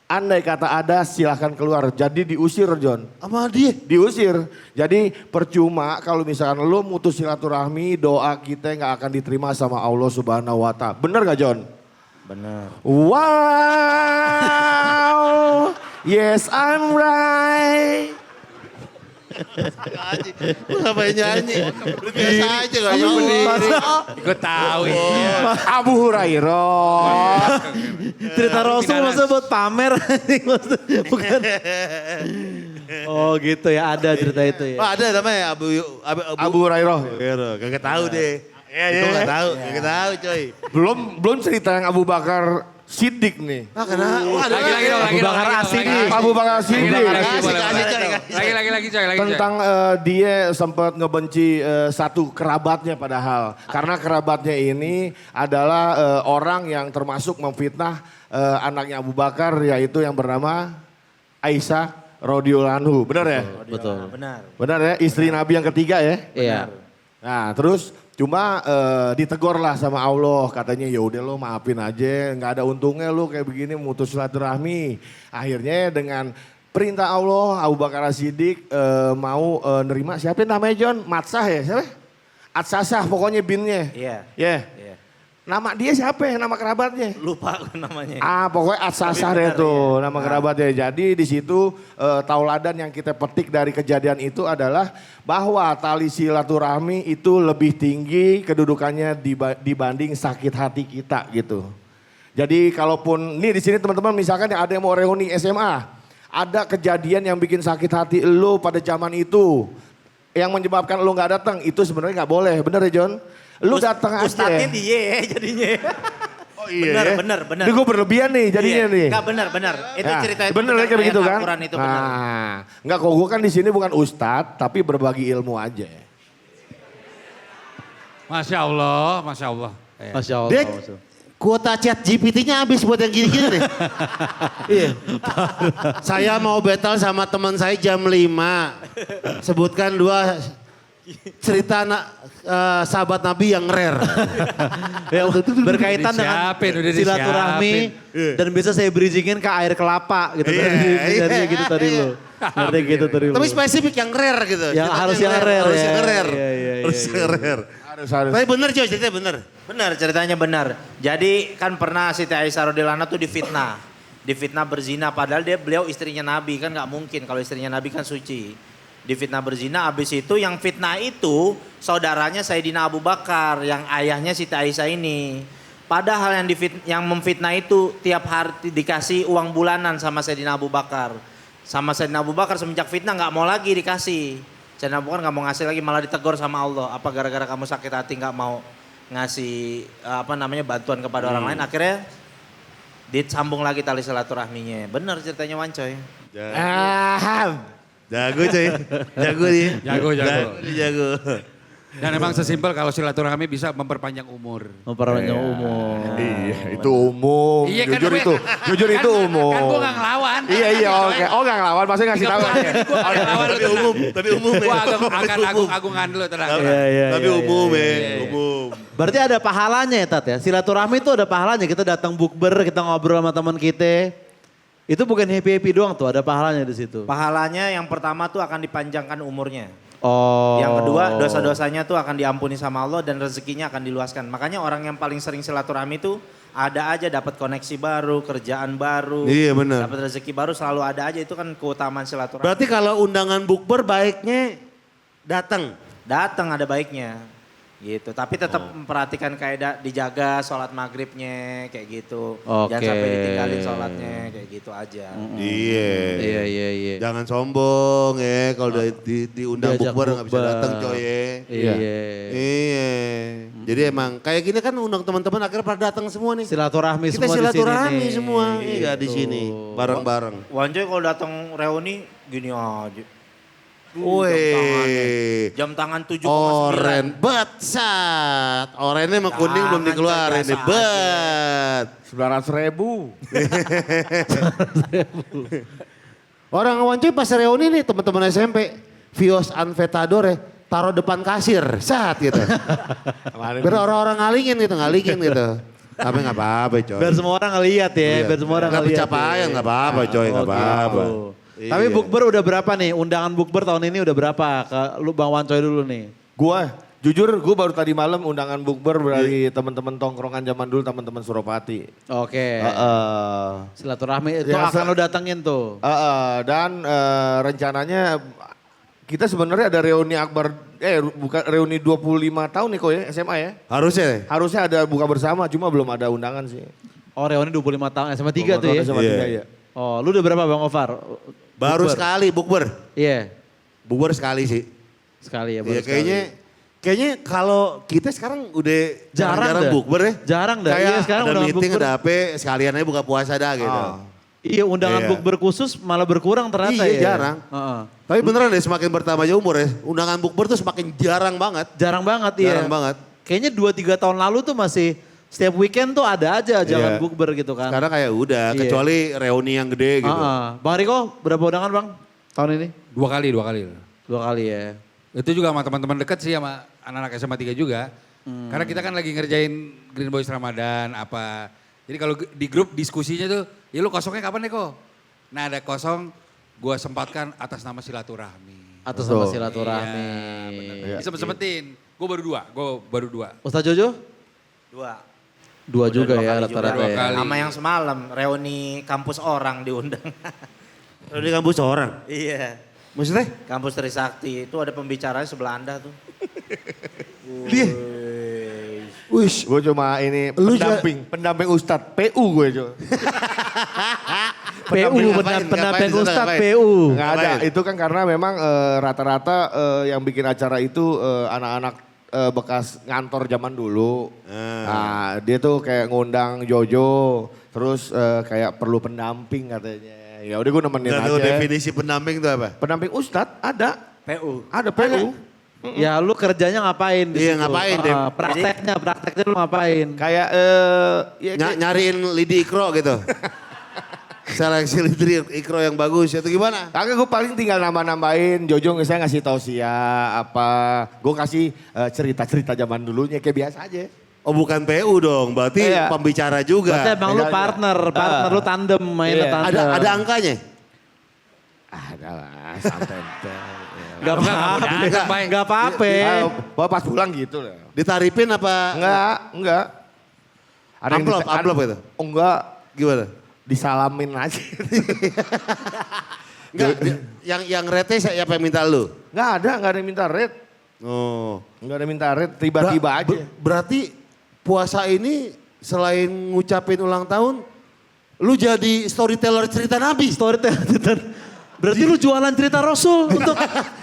Andai kata ada silahkan keluar. Jadi diusir John. Sama dia. Diusir. Jadi percuma kalau misalkan lo mutus silaturahmi doa kita nggak akan diterima sama Allah Subhanahu wa Ta'ala. Bener gak John? Benar. Wow. Yes I'm right. Lu ngapain nyanyi? Lu biasa aja gak nyanyi. Ikut tahu ya. Abu Hurairah. Cerita Rasul maksudnya buat pamer. Maksudnya bukan. Oh gitu ya ada cerita itu ya. Oh, ada namanya Abu Hurairah. Gak tahu deh. Itu gak tahu, gak tahu coy. Belum cerita yang Abu Bakar Siddiq nih. Ah kenapa? Oh, ada Lagi Abu Bakar As-Siddiq. Abu Bakar Siddiq. Lagi coy. Tentang dia sempat ngebenci satu kerabatnya padahal. Karena kerabatnya ini adalah orang yang termasuk memfitnah anaknya Abu Bakar yaitu yang bernama Aisyah radhiyallahu anhu. Benar ya? Betul. Benar. Benar ya? Istri Nabi yang ketiga ya? Iya. Nah terus cuma ditegur lah sama Allah katanya ya udah lo maafin aja nggak ada untungnya lo kayak begini mutus silaturahmi. Akhirnya dengan perintah Allah Abu Bakar As-Siddiq mau nerima siapa namanya John? Matsah ya siapa? Atsasah pokoknya binnya. Iya. Ya. Iya. Nama dia siapa ya nama kerabatnya? Lupa aku namanya. Pokoknya Atsasah deh tuh nama kerabatnya. Jadi di situ tauladan yang kita petik dari kejadian itu adalah bahwa tali silaturahmi itu lebih tinggi kedudukannya dibanding sakit hati kita gitu. Jadi kalaupun nih di sini teman-teman misalkan ada yang mau reuni SMA, ada kejadian yang bikin sakit hati lo pada zaman itu yang menyebabkan lo nggak datang itu sebenarnya nggak boleh, bener ya John? Lu datang aja. Ustadznya dia jadinya. Oh iya. Benar. Ini gue berlebihan nih jadinya nih. Enggak benar. Itu Nah, cerita itu bener kayak begitu kan? Al-Quran itu benar. Nah, enggak kok gue kan di sini bukan ustadz tapi berbagi ilmu aja. Masya Allah, Masya Allah. Masya Allah. Dek, kuota chat GPT-nya habis buat yang gini-gini deh. Iya. Saya mau battle sama teman saya jam 5. Sebutkan 2 cerita sahabat Nabi yang rare. Ya, berkaitan dengan Disiapin, udah silaturahmi dan bisa saya bridgingin ke air kelapa gitu. Tadi gitu tadi lo. Ngerti gitu tadi lo. Tapi spesifik yang rare gitu. Yang harus yang rare Harus ya. yang rare. Iya. Harus yang rare. Harus. Tapi bener coy, ceritanya bener. Benar, ceritanya benar. Jadi kan pernah Siti Aisyah radhiyallahu anha tuh difitnah. Difitnah berzina padahal beliau istrinya Nabi kan nggak mungkin kalau istrinya Nabi kan suci. Difitnah berzina habis itu yang fitnah itu saudaranya Sayyidina Abu Bakar yang ayahnya Siti Aisyah ini. Padahal yang memfitnah itu tiap hari dikasih uang bulanan sama Sayyidina Abu Bakar. Sama Sayyidina Abu Bakar semenjak fitnah nggak mau lagi dikasih. Sayyidina Abu Bakar nggak mau ngasih lagi malah ditegur sama Allah. Apa gara-gara kamu sakit hati nggak mau ngasih bantuan kepada orang lain, akhirnya disambung lagi tali silaturahminya. Bener ceritanya Wancoy. Jago coy, jago nih. Jago. Dan emang sesimpel kalau silaturahmi bisa memperpanjang umur. Memperpanjang umur. Iya, itu umum. Iya, kan jujur gue- itu, jujur itu umum. Kan gue gak ngelawan. Iya, oke. Oh gak ngelawan, maksudnya ngasih tahu. Tapi umum Gue ya. akan agung-agungan dulu tenang. Tapi umum ya, umum. Berarti ada pahalanya ya Tat ya? Silaturahmi itu ada pahalanya. Kita datang bukber, kita ngobrol sama teman kita. Itu bukan happy-happy doang tuh, ada pahalanya di situ. Pahalanya yang pertama tuh akan dipanjangkan umurnya. Oh. Yang kedua dosa-dosanya tuh akan diampuni sama Allah dan rezekinya akan diluaskan. Makanya orang yang paling sering silaturahmi tuh ada aja dapat koneksi baru, kerjaan baru. Iya, benar. Dapat rezeki baru selalu ada aja, itu kan keutamaan silaturahmi. Berarti kalau undangan bukber baiknya datang. Datang ada baiknya. Gitu, tapi tetap memperhatikan kayak dijaga sholat maghribnya kayak gitu. Oke. Jangan sampai ditinggalin sholatnya kayak gitu aja. Iya. Iya. Jangan sombong ya kalau diundang Diajak bukber nggak bisa bukber. datang coy ya. Iya. Iya. Jadi emang kayak gini kan undang teman-teman akhirnya pada datang semua nih. Silaturahmi Kita semua di sini silaturahmi nih. semua. Iya di Gitu. sini bareng-bareng. Wancoy kalau datang reuni gini aja. Wih. Jam tangan 7,9. Oren betsat. Orennya emang kuning belum Jangan, dikeluarin biasa nih. Bet. 900.000. Orang Wancoy pas reuni nih teman-teman SMP. Vios Anvetador ya. Taruh depan kasir. Sat gitu. Biar orang-orang ngalingin gitu. Tapi nggak apa-apa coy. Biar semua orang ngeliat ya, Iya. biar semua orang Nggak ngeliat. pencapaian nggak apa-apa coy. Nggak apa-apa. Gitu. Tapi Iya. bukber udah berapa nih? Undangan bukber tahun ini udah berapa? Ke lu Bang Wancoy dulu nih. Jujur gue baru tadi malam undangan bukber dari teman-teman tongkrongan zaman dulu, teman-teman Suropati. Oke. Silaturahmi itu Ya, akan lu datengin tuh. Dan rencananya kita sebenarnya ada reuni akbar, bukan reuni 25 tahun nih kok ya SMA ya. Harusnya. Harusnya ada buka bersama, cuma belum ada undangan sih. Oh reuni 25 tahun SMA 3 tuh ya. SMA 3 ya. Oh lu udah berapa Bang Ovar? Baru Bukber. sekali bukber. Iya. Bukber sekali sih. Sekali ya baru Iya kayaknya kalau kita sekarang udah Jarang jarang dah. bukber ya. Jarang dah. Kayak Iya, sekarang ada undangan meeting, bukber. ada apa, sekalian aja buka puasa dah gitu. Iya undangan Iya. bukber khusus malah berkurang ternyata Iya, ya. jarang. Heeh. Tapi beneran deh semakin bertambah aja umur ya. Undangan bukber tuh semakin jarang banget. Jarang banget iya. Jarang banget. Kayaknya 2-3 tahun lalu tuh masih setiap weekend tuh ada aja jangan Iya. bukber gitu kan. Sekarang kayak udah, Iya. kecuali reuni yang gede gitu. Bang Riko berapa undangan Bang tahun ini? 2 kali. 2 kali ya. Itu juga sama teman-teman dekat sih sama anak-anak SMA 3 juga. Karena kita kan lagi ngerjain Green Boys Ramadan apa. Jadi kalau di grup diskusinya tuh, ya lu kosongnya kapan nih kok? Nah ada kosong, gue sempatkan atas nama silaturahmi. Atas nama silaturahmi. Iya, Disempet-sempetin. Gue baru dua. Ustaz Jojo? 2. 2 juga Udah 2 ya kali rata-rata juga. ya. Kali. Sama yang semalam, reuni kampus orang diundang. Reuni kampus orang. Iya. Maksudnya? Kampus Trisakti itu ada pembicaranya sebelah Anda tuh. Dia. Wish, gue cuma ini pendamping Ustadz, PU gue coba. PU ngapain? pendamping Ngapain? Ustadz Ngapain? PU. Nggak ada, Ngapain? itu kan karena memang rata-rata yang bikin acara itu anak-anak bekas ngantor zaman dulu. Nah dia tuh kayak ngundang Jojo, terus kayak perlu pendamping katanya. Ya udah gue nemenin Nggak aja. tahu definisi pendamping itu apa? Pendamping Ustadz ada, PU. ada PU. Ya lu kerjanya ngapain di Iya, situ? ngapain, Dem? Prakteknya lu ngapain? Kayak ya, Nyariin lidi ikro gitu. Seleksi lidi ikro yang bagus itu gimana? kagak gue paling tinggal nambah-nambahin, Jojo saya ngasih tausiah apa, gue kasih cerita-cerita zaman dulunya kayak biasa aja. Oh bukan PU dong, berarti Iya. pembicara juga. Berarti emang lu Iya, partner lu tandem mainnya Iya. tandem. Ada angkanya? Ada lah, santai. Gak apa-apa. Gak apa-apa. Pas pulang gitu lah. Ditaripin apa? Enggak. Ada yang Amplop gitu? Oh, enggak, Gimana? disalamin aja. Enggak, yang rete siapa yang minta lu? Enggak ada yang minta red. Oh. Enggak ada yang minta red, tiba-tiba aja. Berarti puasa ini selain ngucapin ulang tahun, lu jadi storyteller cerita Nabi. Storyteller. Berarti lu jualan cerita Rasul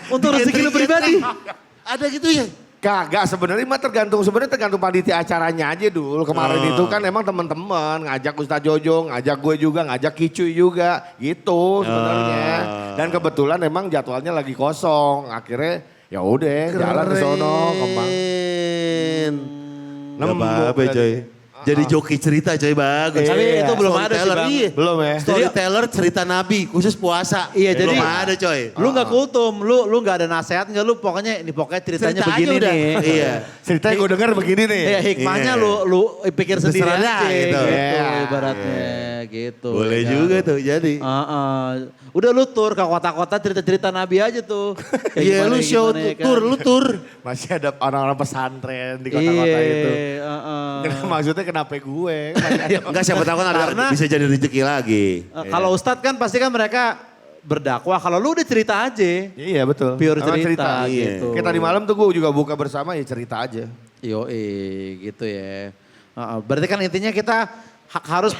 untuk rezeki lu pribadi. Ada gitu ya? Kagak, sebenarnya mah tergantung panitia acaranya aja dulu. Kemarin itu kan emang teman-teman ngajak Ustaz Jojo, ngajak gue juga, ngajak Kicuy juga gitu sebenarnya. Dan kebetulan emang jadwalnya lagi kosong. Akhirnya ya udah jalan ke sono kembang. Gak apa-apa coy. Jadi joki cerita coy bagus. Tapi itu belum ada sih, Storyteller, Bang. iya. Belum ya? Storyteller cerita Nabi khusus puasa. Iya, Belum jadi ada coy. lu nggak kultum, lu nggak ada nasihat nggak, lu pokoknya ceritanya Cerita aja begini udah. nih. Iya. Ceritanya gue denger begini nih. Iya, hikmahnya Iya. lu pikir sendiri Terserah aja dah, gitu, gitu. Iya. ibaratnya gitu. Boleh ya kan? juga tuh jadi. Udah lu tur ke kota-kota cerita-cerita Nabi aja tuh. Kayak Iya lu gimana, show gimana, ya kan? tur, lu tur. Masih ada orang-orang pesantren di kota-kota Iya, itu. Maksudnya kenapa gue? Enggak siapa tahu kan ada Karena- bisa jadi rezeki lagi. Kalau Ustadz kan pasti kan mereka berdakwah, kalau lu udah cerita aja. Iya betul. Pure Emang cerita, iya. gitu. Kayak tadi malam tuh gue juga buka bersama ya cerita aja. Gitu ya. Berarti kan intinya kita harus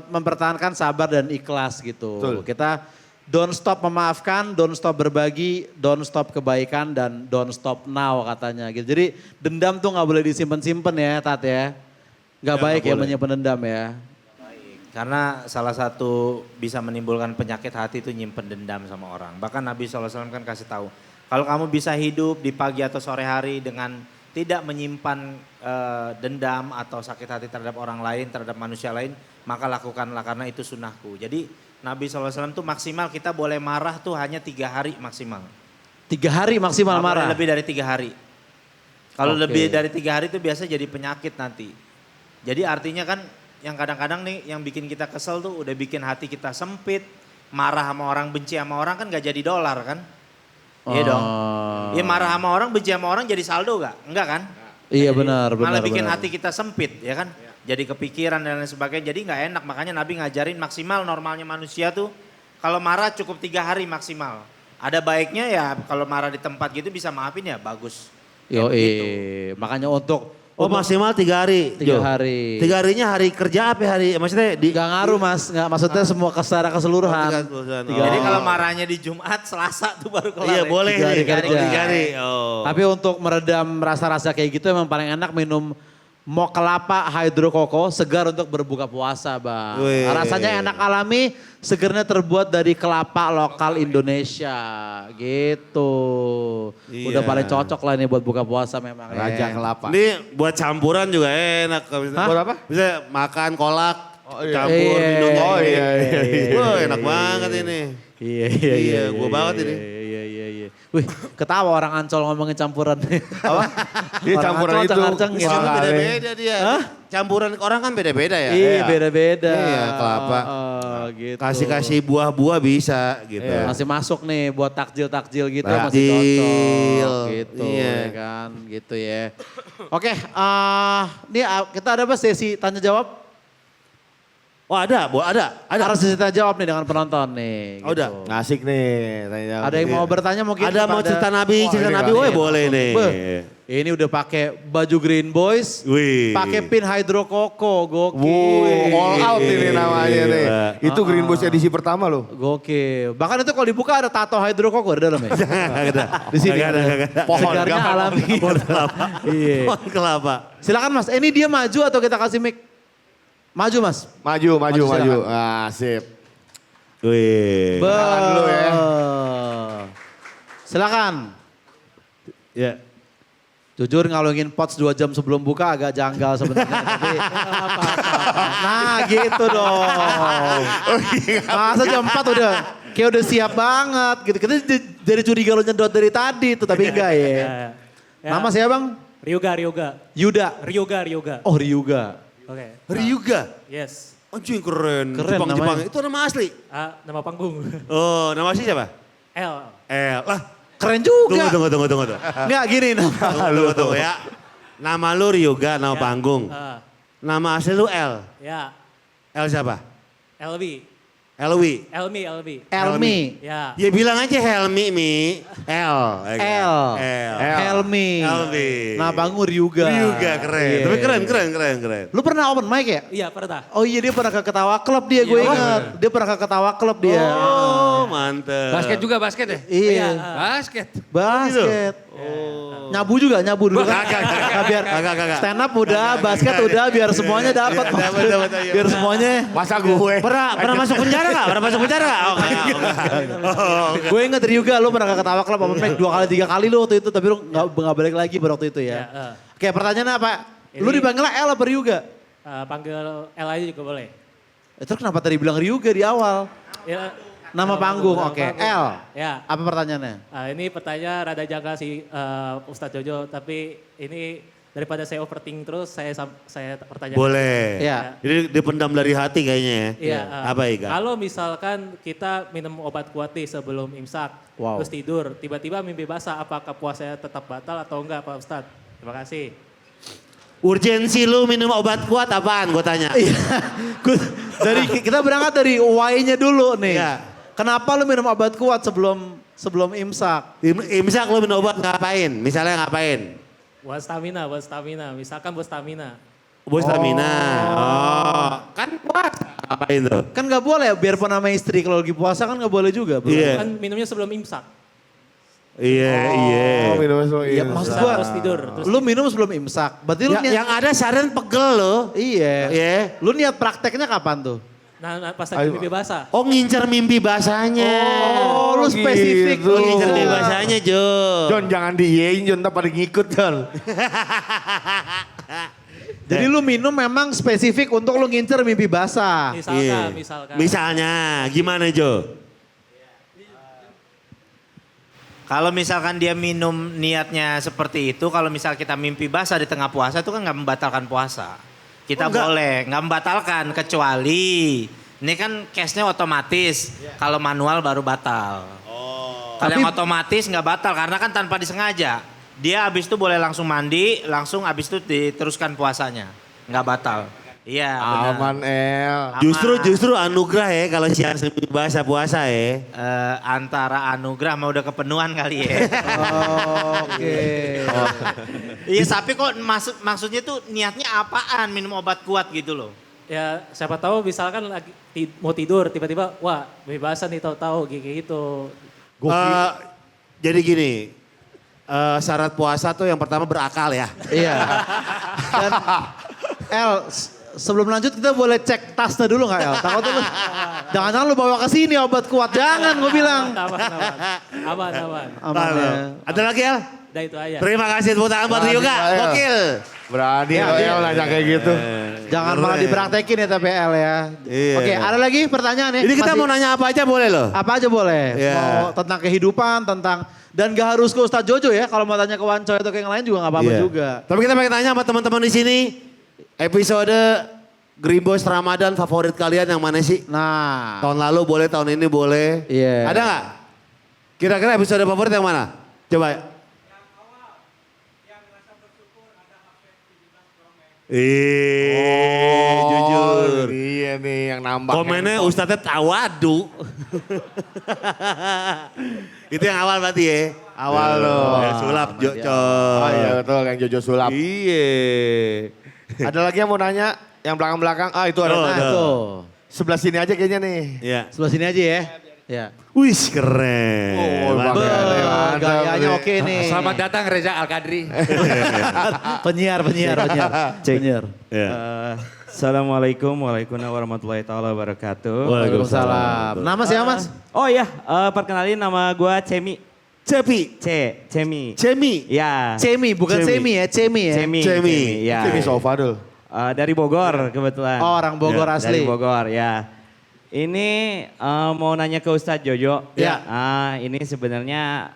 mempertahankan sabar dan ikhlas gitu. Betul. Kita don't stop memaafkan, don't stop berbagi, don't stop kebaikan, dan don't stop now katanya gitu. Jadi dendam tuh gak boleh disimpan-simpan ya Tat ya. Gak baik ya menyimpan dendam ya. Karena salah satu bisa menimbulkan penyakit hati itu nyimpen dendam sama orang. Bahkan Nabi SAW kan kasih tahu, kalau kamu bisa hidup di pagi atau sore hari dengan tidak menyimpan dendam atau sakit hati terhadap orang lain, terhadap manusia lain, maka lakukanlah karena itu sunnahku. Jadi Nabi SAW tuh maksimal kita boleh marah tuh hanya 3 hari maksimal. 3 hari maksimal Nggak boleh marah. lebih dari 3 hari. Kalau Oke. lebih dari 3 hari itu biasa jadi penyakit nanti. Jadi artinya kan yang kadang-kadang nih yang bikin kita kesel tuh udah bikin hati kita sempit. Marah sama orang, benci sama orang kan gak jadi dolar kan. Iya dong. Iya marah sama orang, benci sama orang jadi saldo gak? Enggak kan? Iya benar, Malah benar. bikin benar. hati kita sempit ya kan. Jadi kepikiran dan lain sebagainya. Jadi gak enak. Makanya Nabi ngajarin maksimal normalnya manusia tuh. Kalau marah cukup 3 hari maksimal. Ada baiknya ya kalau marah di tempat gitu bisa maafin ya bagus. Makanya untuk Oh maksimal 3 hari. 3 Jo. hari. 3 harinya hari kerja apa hari? Maksudnya di Gak ngaruh mas, nggak maksudnya semua secara keseluruhan. Jadi kalau marahnya di Jumat, Selasa tuh baru kelar. Iya ya. boleh 3 hari nih. kerja. 3 hari. Oh. Tapi untuk meredam rasa-rasa kayak gitu emang paling enak minum mok kelapa hydrokoko segar untuk berbuka puasa bang. Wih. Rasanya enak alami, segernya terbuat dari kelapa lokal Indonesia gitu. Udah Iya. paling cocok lah ini buat buka puasa memang. Raja ya. kelapa. Ini buat campuran juga enak. Buat apa? Bisa makan kolak, iya. campur Iya, minum. iya, Oh iya iya. Wah enak banget ini. Iya, gua banget ini. Iya. Wih, ketawa orang Ancol ngomongin campuran. Apa? Dia Orang campuran Ancol itu. cengar-cengir. Isinya Wah, beda-beda dia. Campuran orang kan beda-beda ya. Iya, beda-beda. Iya, kelapa. Gitu. Kasih-kasih buah-buah bisa gitu. Masih masuk nih buat takjil-takjil gitu masih Takjil. cocok gitu Iya. ya kan gitu ya. Oke, ini kita ada apa sesi tanya jawab? Oh ada. Harus sesi tanya jawab nih dengan penonton nih. Oh, gitu. udah. Ngasik nih. Tanya Ada yang mau bertanya mungkin? Ada mau kepada- cerita Nabi, cerita ini Nabi, kan. woi boleh nih. Beuh, ini udah pakai baju Green Boys, Wih. pakai pin hydrokoko, gokil. Wuh, all out ini namanya nih. Gila. Itu Green Boys edisi pertama loh. Gokil. Bahkan itu kalau dibuka ada tato hydrokoko di dalamnya. Di sini. Gak ada. Pohon Segarnya gampang. alami. Iya. Pohon kelapa. Silakan Mas. Ini dia maju atau kita kasih mic? Maju Mas. Maju. silakan. Ah sip. Wih. Kenalan dulu ya. Silakan. Ya. Jujur ngalungin pots 2 jam sebelum buka agak janggal sebenarnya. Tapi nah gitu dong. Masa jam 4 udah kayak udah siap banget gitu. Kita dari curiga lo nyedot dari tadi tuh tapi enggak ya. Nama siapa Bang? Ryuga. Yuda. Oh Ryuga. Oke. Ryuga. Yes. Anjing keren. Keren Jepang. namanya. Itu nama asli. Nama panggung. Oh nama asli siapa? L. Lah. Keren juga. Tunggu. Enggak gini nama. Tunggu ya. Nama lu Ryuga, nama panggung. Nama asli lu L. Ya. L siapa? LB. Elwi. Elmi. Ya. Ya bilang aja Helmi, Mi. L. Helmi. Helmi. Nah panggung Ryuga. Ryuga keren. Iya. Tapi keren. Lu pernah open mic ya? Iya pernah. Oh iya dia pernah ke Ketawa Club dia gue ingat. Dia pernah ke Ketawa Club dia. Oh mantep. Basket juga basket ya? Iya. Basket. Basket. Nyabu juga, nyabu dulu kan. Nah, biar Kagak. stand up udah, basket udah, biar semuanya dapat. Iya, dapat, iya. Biar semuanya. Masa gue? Pernah masuk penjara gak? Pernah masuk penjara gak? Oh, enggak. Gue inget Ryuga, lu pernah ketawa klub sama Mac 2 kali 3 kali lu waktu itu, tapi lu gak balik lagi pada waktu itu ya. Oke, pertanyaannya apa? Lu dipanggilnya L apa Ryuga? Panggil L aja juga boleh. Terus kenapa tadi bilang Ryuga di awal? Ya, Nama panggung, nama oke. panggung. L. Ya. Apa pertanyaannya? Ini pertanyaan rada janggal sih Ustadz Jojo, tapi ini daripada saya overthink terus, saya pertanyaan. Boleh. Iya. Jadi dipendam dari hati kayaknya ya. Iya. Apa Ika? Kalau misalkan kita minum obat kuat nih sebelum imsak, Wow. terus tidur, tiba-tiba mimpi basah, apakah puasanya tetap batal atau enggak Pak Ustadz? Terima kasih. Urgensi lu minum obat kuat apaan gue tanya? Iya. Kita berangkat dari why-nya dulu nih. Iya. Kenapa lu minum obat kuat sebelum imsak? Imsak lu minum obat ngapain? Misalnya ngapain? Buat stamina. Misalkan buat stamina. Bos stamina. Oh. Kan puasa. Ngapain tuh? Kan gak boleh, biarpun sama istri kalau lagi puasa kan gak boleh juga. Bro. Iya. Kan minumnya sebelum imsak. Iya. Oh, minum sebelum Iya, imsak. maksud gua, Terus tidur. Terus lu minum sebelum imsak. Berarti lu niat, Yang ada saran pegel lo. iya. Iya. Lu niat prakteknya kapan tuh? Nah, pas lagi mimpi basah. Oh ngincer mimpi basahnya. Oh, lu spesifik. gitu. Oh, ngincer mimpi basahnya Jo. Jon jangan diiyain Jon, ntar pada ngikut Jon. Jadi lu minum memang spesifik untuk lu ngincer mimpi basah. Iya. Misalkan. Misalnya gimana Jo? Kalau misalkan dia minum niatnya seperti itu, kalau misal kita mimpi basah di tengah puasa itu kan nggak membatalkan puasa. Kita boleh, nggak membatalkan kecuali ini kan case-nya otomatis. Kalau manual baru batal. Kalau yang otomatis nggak batal karena kan tanpa disengaja. Dia abis itu boleh langsung mandi, langsung abis itu diteruskan puasanya. Nggak batal. Iya benar. Aman El. Justru anugerah ya kalau siang mimpi basah puasa ya. Antara anugerah sama udah kepenuhan kali ya. Oke. Iya tapi kok maksudnya tuh niatnya apaan minum obat kuat gitu loh. Ya siapa tahu misalkan lagi mau tidur tiba-tiba wah mimpi basah nih tahu-tahu gitu. Jadi gini, syarat puasa tuh yang pertama berakal ya. Iya. Dan El, sebelum lanjut kita boleh cek tasnya dulu gak El? Takutnya lu, jangan-jangan lu bawa ke sini obat kuat. Jangan gue bilang. Aman. Aman ya. Ada lagi El? Udah itu aja. Terima kasih tepuk tangan buat Ryuga, gokil. Berani lo El nanya kayak gitu. Jangan malah dipraktekin ya tapi El ya. Iya. Oke, ada lagi pertanyaan ya? Ini kita mau nanya apa aja boleh loh? Apa aja boleh. Iya. Mau tentang kehidupan, dan gak harus ke Ustadz Jojo ya. Kalau mau tanya ke Wancoy atau ke yang lain juga gak apa-apa Iya. juga. Tapi kita pengen tanya sama teman-teman di sini, episode Green Boys Ramadan favorit kalian yang mana sih? Nah. Tahun lalu boleh, tahun ini boleh. Iya. Ada nggak? Kira-kira episode favorit yang mana? Coba. Jujur. Iya nih yang nambah. Komennya Ustadznya tawadu. Itu yang awal berarti ya? Awal loh. Ya, sulap Joco. Oh iya betul yang Jojo sulap. Iya. Ada lagi yang mau nanya? Yang belakang-belakang? Ah itu ada. Oh, Nah, ada. itu. Sebelah sini aja kayaknya nih. Iya. Sebelah sini aja ya. Ya. Wih keren. Oh, Mantap. mantap. Gayanya oke nih. Selamat datang Reza Al-Kadri. penyiar. Penyiar. Ya. Assalamualaikum warahmatullahi taala wabarakatuh. Waalaikumsalam. Nama siapa Mas? Oh ya, perkenalin nama gua Cemi. Cemi. Cemi. Ya. Cemi, bukan Semi ya, Cemi ya. Cemi. Ya. Ini sofa dulu. Dari Bogor kebetulan. Oh, orang Bogor Dari asli. Bogor ya. Ini mau nanya ke Ustadz Jojo. Ya. Ini sebenarnya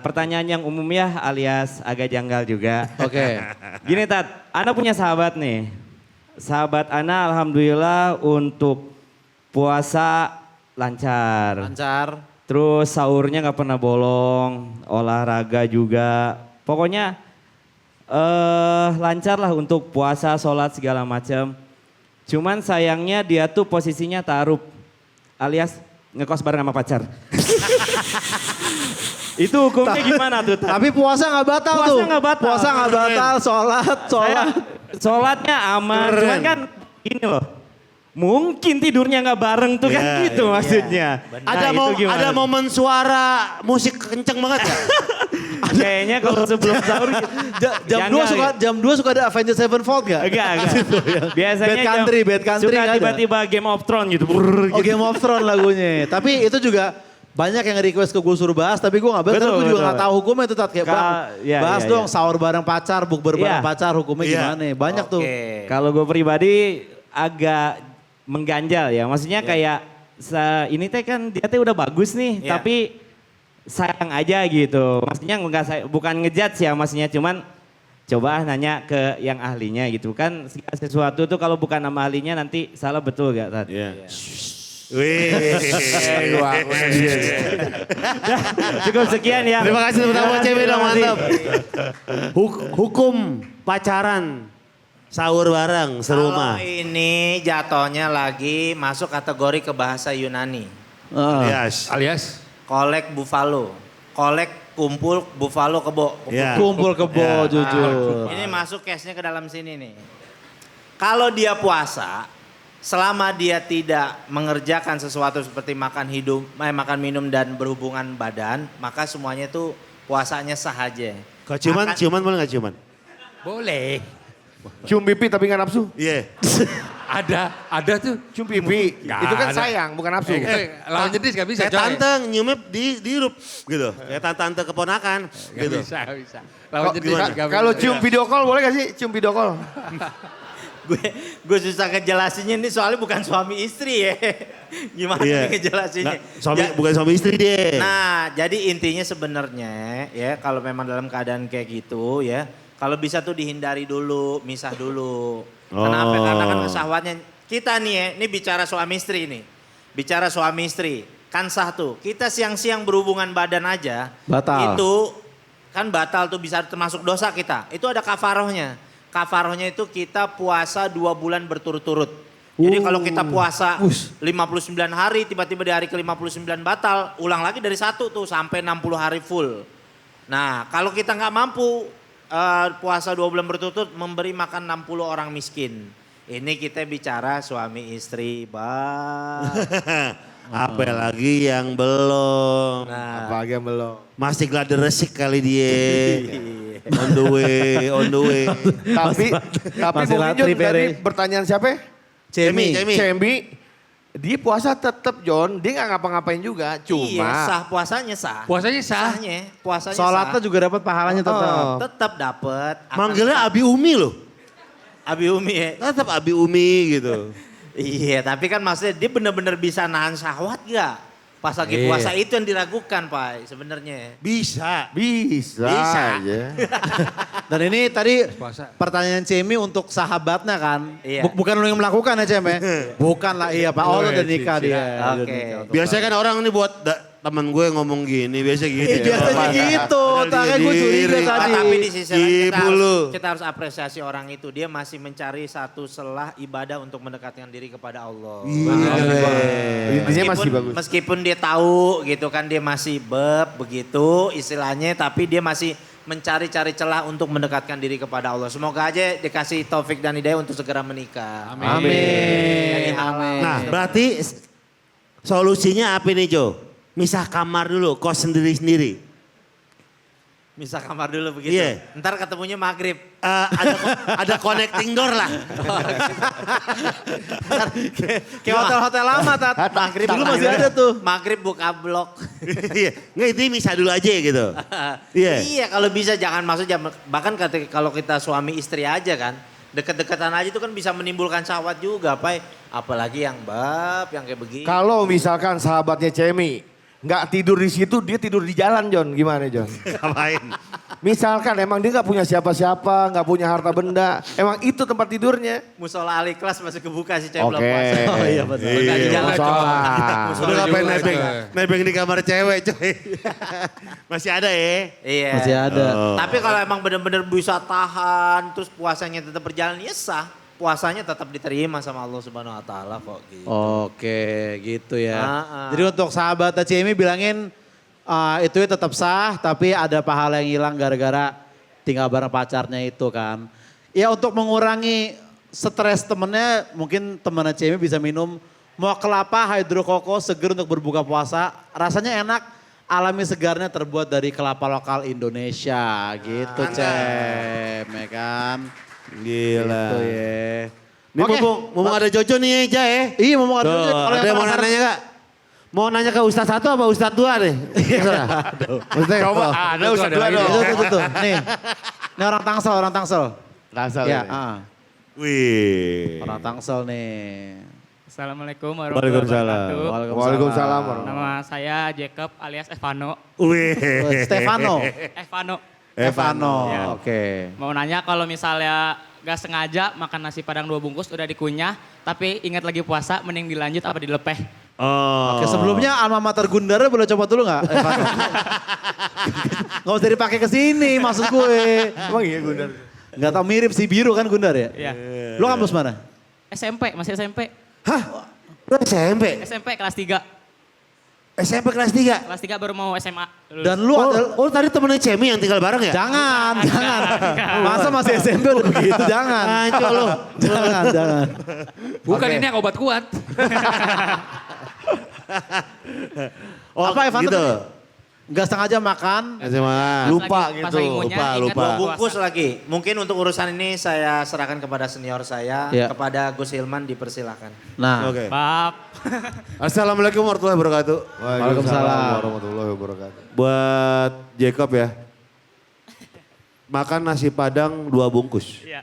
pertanyaan yang umum ya alias agak janggal juga. Oke. Gini Tat, Ana punya sahabat nih. Sahabat Ana alhamdulillah untuk puasa lancar. Terus sahurnya nggak pernah bolong, olahraga juga. Pokoknya lancar lah untuk puasa, sholat segala macam. Cuman sayangnya dia tuh posisinya ta'aruf alias ngekos bareng sama pacar. Itu hukumnya gimana tuh? Tapi puasa nggak batal Puasa tuh. nggak batal. Puasa nggak batal, sholat. Sholatnya aman, cuman kan gini loh. mungkin tidurnya nggak bareng tuh kan Iya, gitu iya. maksudnya. Ada momen suara musik kenceng banget ya? Kayaknya kalau sebelum sahur Jam 2 suka ada Avengers Sevenfold gak? enggak. Biasanya Bad Country suka nggak ada? tiba-tiba Game of Thrones gitu. Brrr, Oh gitu. Game of Thrones lagunya. Tapi itu juga banyak yang request ke gue suruh bahas, tapi gue gak bahas karena gue juga Betul. gak tahu hukumnya itu kayak bang. Iya, bahas iya, dong iya. sahur bareng pacar, bukber bareng Iya. pacar, hukumnya Iya. gimana? Banyak tuh. Kalau gue pribadi agak mengganjal ya. Maksudnya kayak ini teh kan dia teh udah bagus nih, Iya. tapi sayang aja gitu. Maksudnya bukan ngejudge ya, maksudnya cuman coba nanya ke yang ahlinya gitu kan. Segala sesuatu tuh kalau bukan nama ahlinya nanti salah betul gak Tat? Iya. Wih. Cukup sekian ya. Terima kasih tepuk tangan buat cewek dong, Terima kasih. mantap. Hukum pacaran sahur bareng serumah. Kalau ini jatuhnya lagi masuk kategori ke bahasa Yunani. Yes. Alias? Kolek buffalo. Kolek kumpul buffalo kebo. Ya. Kumpul kebo Ya. jujur. Ini masuk case-nya ke dalam sini nih. Kalau dia puasa, selama dia tidak mengerjakan sesuatu seperti makan minum dan berhubungan badan, maka semuanya itu puasanya sah aja. Kau ciuman boleh gak ciuman? Boleh. Cium pipi tapi nggak nafsu. Iya. Ada tuh. Cium pipi. Nggak itu kan ada. sayang, bukan nafsu. Lawan jenis gak bisa Kayak coy. tante nyiumnya di hirup gitu. Kayak tante keponakan Gak gitu. bisa. Lawan jenis gimana? juga Kalau bisa. cium video call boleh gak sih? Cium video call. Gue susah ngejelasinnya ini soalnya bukan suami istri ya. Gimana Iya. nih ngejelasinnya? Bukan suami istri dia. Nah, jadi intinya sebenarnya ya kalau memang dalam keadaan kayak gitu ya, kalau bisa tuh dihindari dulu, misah dulu. Kenapa? Karena kan syahwatnya kita nih ya, ini bicara suami istri nih. Bicara suami istri, kan sah tuh. Kita siang-siang berhubungan badan aja, Batal. itu kan batal tuh bisa termasuk dosa kita. Itu ada kafarohnya. Kafarohnya itu kita puasa 2 bulan berturut-turut. Jadi kalau kita puasa 59 hari, tiba-tiba di hari ke-59 batal, ulang lagi dari 1 tuh sampai 60 hari full. Nah kalau kita nggak mampu puasa 2 bulan berturut-turut memberi makan 60 orang miskin. Ini kita bicara suami istri, Bang. Apa lagi yang belum? Nah, Apalagi yang belum. Masih glada resik kali dia. On the way. Tapi masih mungkin latri, John, tadi Pere. pertanyaan siapa? Cemi. Cembi. Dia puasa tetap John, dia nggak ngapa-ngapain juga, cuma iya sah puasanya sah. Puasanya sah. Puasanya Sholatnya sah. juga dapat pahalanya tetap. Tetap dapat. Manggilnya Abi Umi loh. Abi Umi ya. Tetap Abi Umi gitu. Iya, tapi kan maksudnya dia benar-benar bisa nahan syahwat gak? Pas lagi Iya. puasa itu yang diragukan, Pak, sebenarnya. Bisa. bisa aja. Dan ini tadi Puasa. pertanyaan Cemi untuk sahabatnya kan. Iya. Bukan lu yang melakukan ya Cem ya? Bukan lah, iya Pak. Oh lu udah nikah dia. Udah Oke. nikah. Biasanya kan orang nih buat teman gue ngomong gini, biasa gitu. Biasanya gitu, taknya gue curiga diri. tadi. Tapi di sisi lain Ibu lu. kita harus apresiasi orang itu. Dia masih mencari satu selah ibadah untuk mendekatkan diri kepada Allah. Intinya masih bagus. Meskipun dia tahu gitu kan dia masih begitu istilahnya, tapi dia masih mencari-cari celah untuk mendekatkan diri kepada Allah. Semoga aja dikasih taufik dan hidayah untuk segera menikah. Amin. Jadi halal. Nah berarti solusinya apa nih Jo? Misah kamar dulu, kos sendiri-sendiri. Misal kamar dulu begitu. Iya. Ntar ketemunya maghrib. Ada connecting door lah. Kayak hotel-hotel lama Tat. Maghrib Dulu masih ada tuh. Maghrib buka blok. Iya, nggak itu misah dulu aja gitu. Iya. Iya kalau bisa jangan bahkan kalau kita suami istri aja kan. Deket-deketan aja itu kan bisa menimbulkan syahwat juga, Pak. Apalagi yang yang kayak begini. Kalau misalkan sahabatnya Cemi nggak tidur di situ, dia tidur di jalan John. Gimana John? Ngapain? Misalkan emang dia nggak punya siapa-siapa, nggak punya harta benda, emang itu tempat tidurnya. Musola Ali kelas masih kebuka sih cewek belum Oke. puasa. Oh iya betul. Nggak di jalan, musola. Udah ngapain juga, nebeng? coy. Nebeng di kamar cewek coy. Masih ada ya? Iya. Masih ada. Tapi kalau emang benar-benar bisa tahan, terus puasanya tetap berjalan, ya sah. Puasanya tetap diterima sama Allah Subhanahu Wa Taala kok. Gitu. Oke gitu ya. Ah. Jadi untuk sahabat Cemi bilangin itu tetap sah tapi ada pahala yang hilang gara-gara tinggal bareng pacarnya itu kan. Ya untuk mengurangi stres temennya, mungkin temennya Cemi bisa minum mau kelapa hidrokoko seger untuk berbuka puasa. Rasanya enak, alami segarnya terbuat dari kelapa lokal Indonesia gitu Cem, ya kan. Gila. Gitu ya. Ini Oke. mumpung ada Jojo nih Ja ya. Iya mau ada. Tuh, Kalau ada yang yang mau penasaran- nanya gak? Mau nanya ke Ustadz 1 apa Ustadz 2 nih? Maksudnya, Coba ada Ustadz dua dong. Tuh. Nih. Ini orang Tangsel. Tangsel Ya, ini. Wih. orang Tangsel nih. Assalamualaikum Waalaikumsalam. Waalaikumsalam. Nama saya Jacob alias Evano. Wih. Stefano. Evano. Ya. Oke. Mau nanya kalau misalnya gak sengaja makan nasi padang 2 bungkus udah dikunyah, tapi ingat lagi puasa, mending dilanjut apa dilepeh? Oh. Oke, sebelumnya alma mater Gundar boleh coba dulu nggak? Evano? Nggak usah dipakai ke sini, maksud gue. Emang iya Gundar? Nggak tahu mirip si biru kan Gundar ya? Iya. Lu kampus mana? SMP, masih SMP. Hah? Lu SMP? SMP kelas 3. SMP kelas 3? Kelas 3 baru mau SMA. lulus. Dan lu adalah... Oh tadi temennya Cemi yang tinggal bareng ya? Jangan. Masa masih SMP udah begitu, jangan. Hancur lu. Jangan. Bukan Oke. ini yang obat kuat. Oh, Apa Evan gitu. tadi? Nggak sengaja makan. SMA. Lupa Pas gitu. lagi ngunyah, ingat lupa. mau Bungkus puasa. lagi. Mungkin untuk urusan ini saya serahkan kepada senior saya, Iya. kepada Gus Hilman dipersilakan. Nah, Oke. Bab. Assalamualaikum warahmatullahi wabarakatuh. Waalaikumsalam. warahmatullahi wabarakatuh. Buat Jacob ya. Makan nasi padang 2 bungkus. Iya.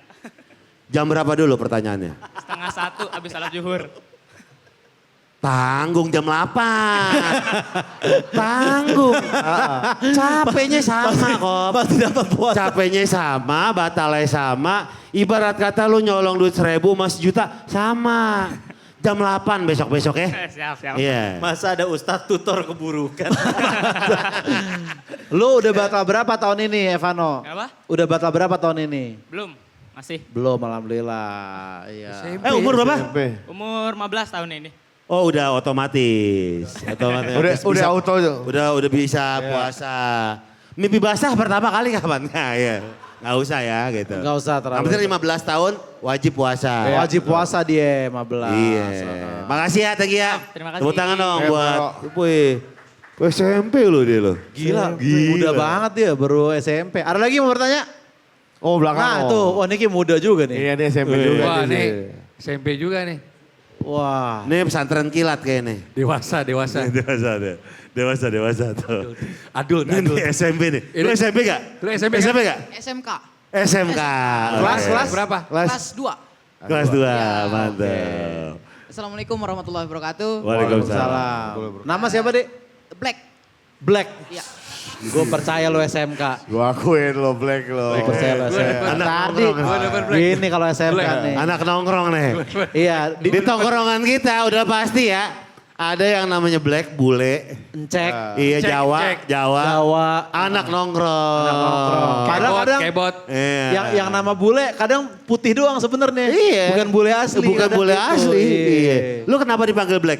Jam berapa dulu pertanyaannya? 12:30 habis salat zuhur. Tanggung jam 8. Tanggung. Capeknya sama kok. pasti dapat puasa. Capeknya sama, batalnya sama. Ibarat kata lu nyolong duit 1.000 mas juta, sama. Jam 8 besok-besok ya. Siap. Iya. Masa ada ustadz tutor keburukan? Lu udah batal berapa tahun ini Evano? Apa? Udah batal berapa tahun ini? Belum, masih. Belum, alhamdulillah. Iya. Umur berapa? SMP. Umur 15 tahun ini. Oh udah otomatis. Udah auto tuh. Udah bisa puasa. Mimpi basah pertama kali kapan? Nah, ya. Nggak usah ya gitu. Nggak usah terlalu. Yang penting 15 tahun wajib puasa. Wajib puasa dia 15. Iya. Makasih ya Tegi ya. Terima kasih. Tepuk tangan dong Eh, buat. Bro. Wih. SMP lo dia lo. Gila, muda banget dia baru SMP. Ada lagi mau bertanya? Oh belakang. Nah tuh, wah Niki muda juga nih. Iya nih SMP juga. Wah nih. nih SMP juga nih. Wah. Ini pesantren kilat kayaknya. Dewasa. Dewasa tuh. Adult. Ini SMP nih. Lu SMP gak? Lu SMP kan? SMP gak? SMK, SMK. Kelas Berapa? kelas 2. Kelas 2, Ya, mantap. Assalamualaikum warahmatullahi wabarakatuh. Waalaikumsalam. Nama siapa dek? Black. Black. Iya. Gue percaya lo SMK. Gua akuin lo Black lo. Gue percaya lo SMK. Anak Tadi nongkrong. gini kalau SMK nih. Anak nongkrong nih. Iya, Di tongkrongan kita udah pasti ya. Ada yang namanya Black, bule. cek. Iya Cek, Jawa, cek. Jawa. Anak nongkrong. Padahal kadang Kebot. Iya. yang nama bule kadang putih doang sebenarnya. Iya. Bukan bule asli. Bukan kadang bule gitu. asli. Iya. Lu kenapa dipanggil Black?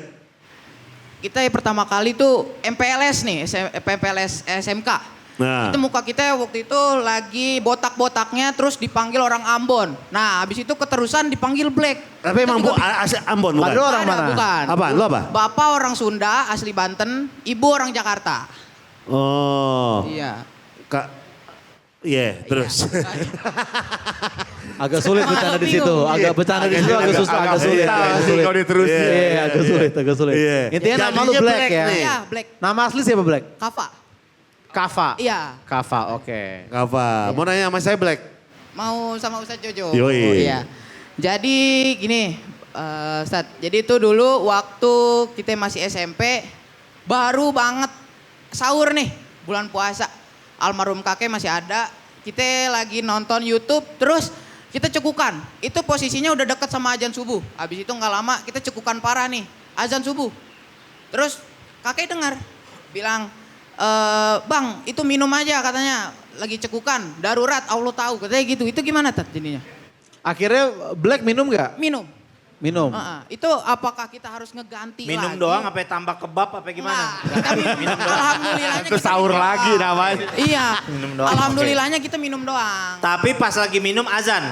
Kita pertama kali tuh MPLS nih, MPLS SMK. Nah. Itu muka kita waktu itu lagi botak-botaknya terus dipanggil orang Ambon. Nah habis itu keterusan dipanggil Black. Tapi emang Kita juga asli Ambon bukan? Padahal orang Ada, mana? bukan. Apaan? Lu apa? Bapak orang Sunda asli Banten, ibu orang Jakarta. Oh. Iya. Kak. Iya, terus. Agak sulit bercanda di situ. Bingung. Agak bercanda di situ agak susah, agak sulit. Agak Agak susah sulit. kalau diterusin. Iya, agak sulit. Iya. Intinya nama lu Jadinya Black Black ya. nih. Iya Black. Nama asli siapa Black? Kava. Kava. Iya. Kava, oke. Apa? Mau nanya sama saya Black? Mau sama Ustadz Jojo. Yoi. Iya. Jadi gini, Ustadz. Jadi itu dulu waktu kita masih SMP, baru banget sahur nih, bulan puasa. Almarhum kakek masih ada. Kita lagi nonton YouTube, terus kita cekukan. Itu posisinya udah deket sama azan subuh. Habis itu nggak lama kita cekukan parah nih, azan subuh. Terus kakek dengar, bilang, Bang itu minum aja katanya, lagi cekukan, darurat Allah tahu katanya gitu. Itu gimana Tat jadinya? Akhirnya Black minum nggak? Minum. Minum. Itu apakah kita harus ngeganti Minum lagi? doang apa tambah kebab apa gimana? Nah, kita minum, alhamdulillahnya Terus kita sahur minum lagi doang. namanya. Iya, Minum doang, alhamdulillahnya kita minum doang. Tapi pas lagi minum azan.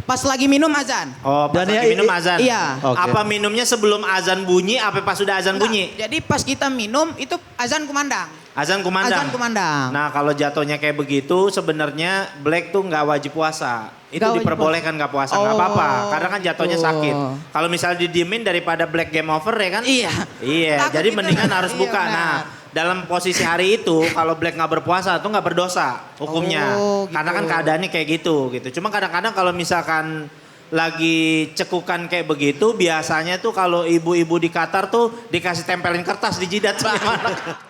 Pas lagi minum azan. Oh, pas Dan lagi minum azan. Iya. Oke. Apa minumnya sebelum azan bunyi, apa pas sudah azan Enggak, bunyi? Jadi pas kita minum itu azan kumandang. Azan kumandang. Azan kumandang. Nah kalau jatuhnya kayak begitu sebenarnya Black tuh nggak wajib puasa. Itu Nggak wajib diperbolehkan nggak puasa, nggak apa-apa. Oh. Karena kan jatuhnya Oh. sakit. Kalau misalnya didiemin daripada Black game over ya kan? Iya. Iya, Takut jadi itu. mendingan harus Iya, buka. benar. Nah dalam posisi hari itu kalau Black nggak berpuasa tuh nggak berdosa hukumnya. Oh, gitu. Karena kan keadaannya kayak gitu. Cuma kadang-kadang kalau misalkan lagi cekukan kayak begitu biasanya tuh kalau ibu-ibu di Qatar tuh dikasih tempelin kertas di jidat sama anak.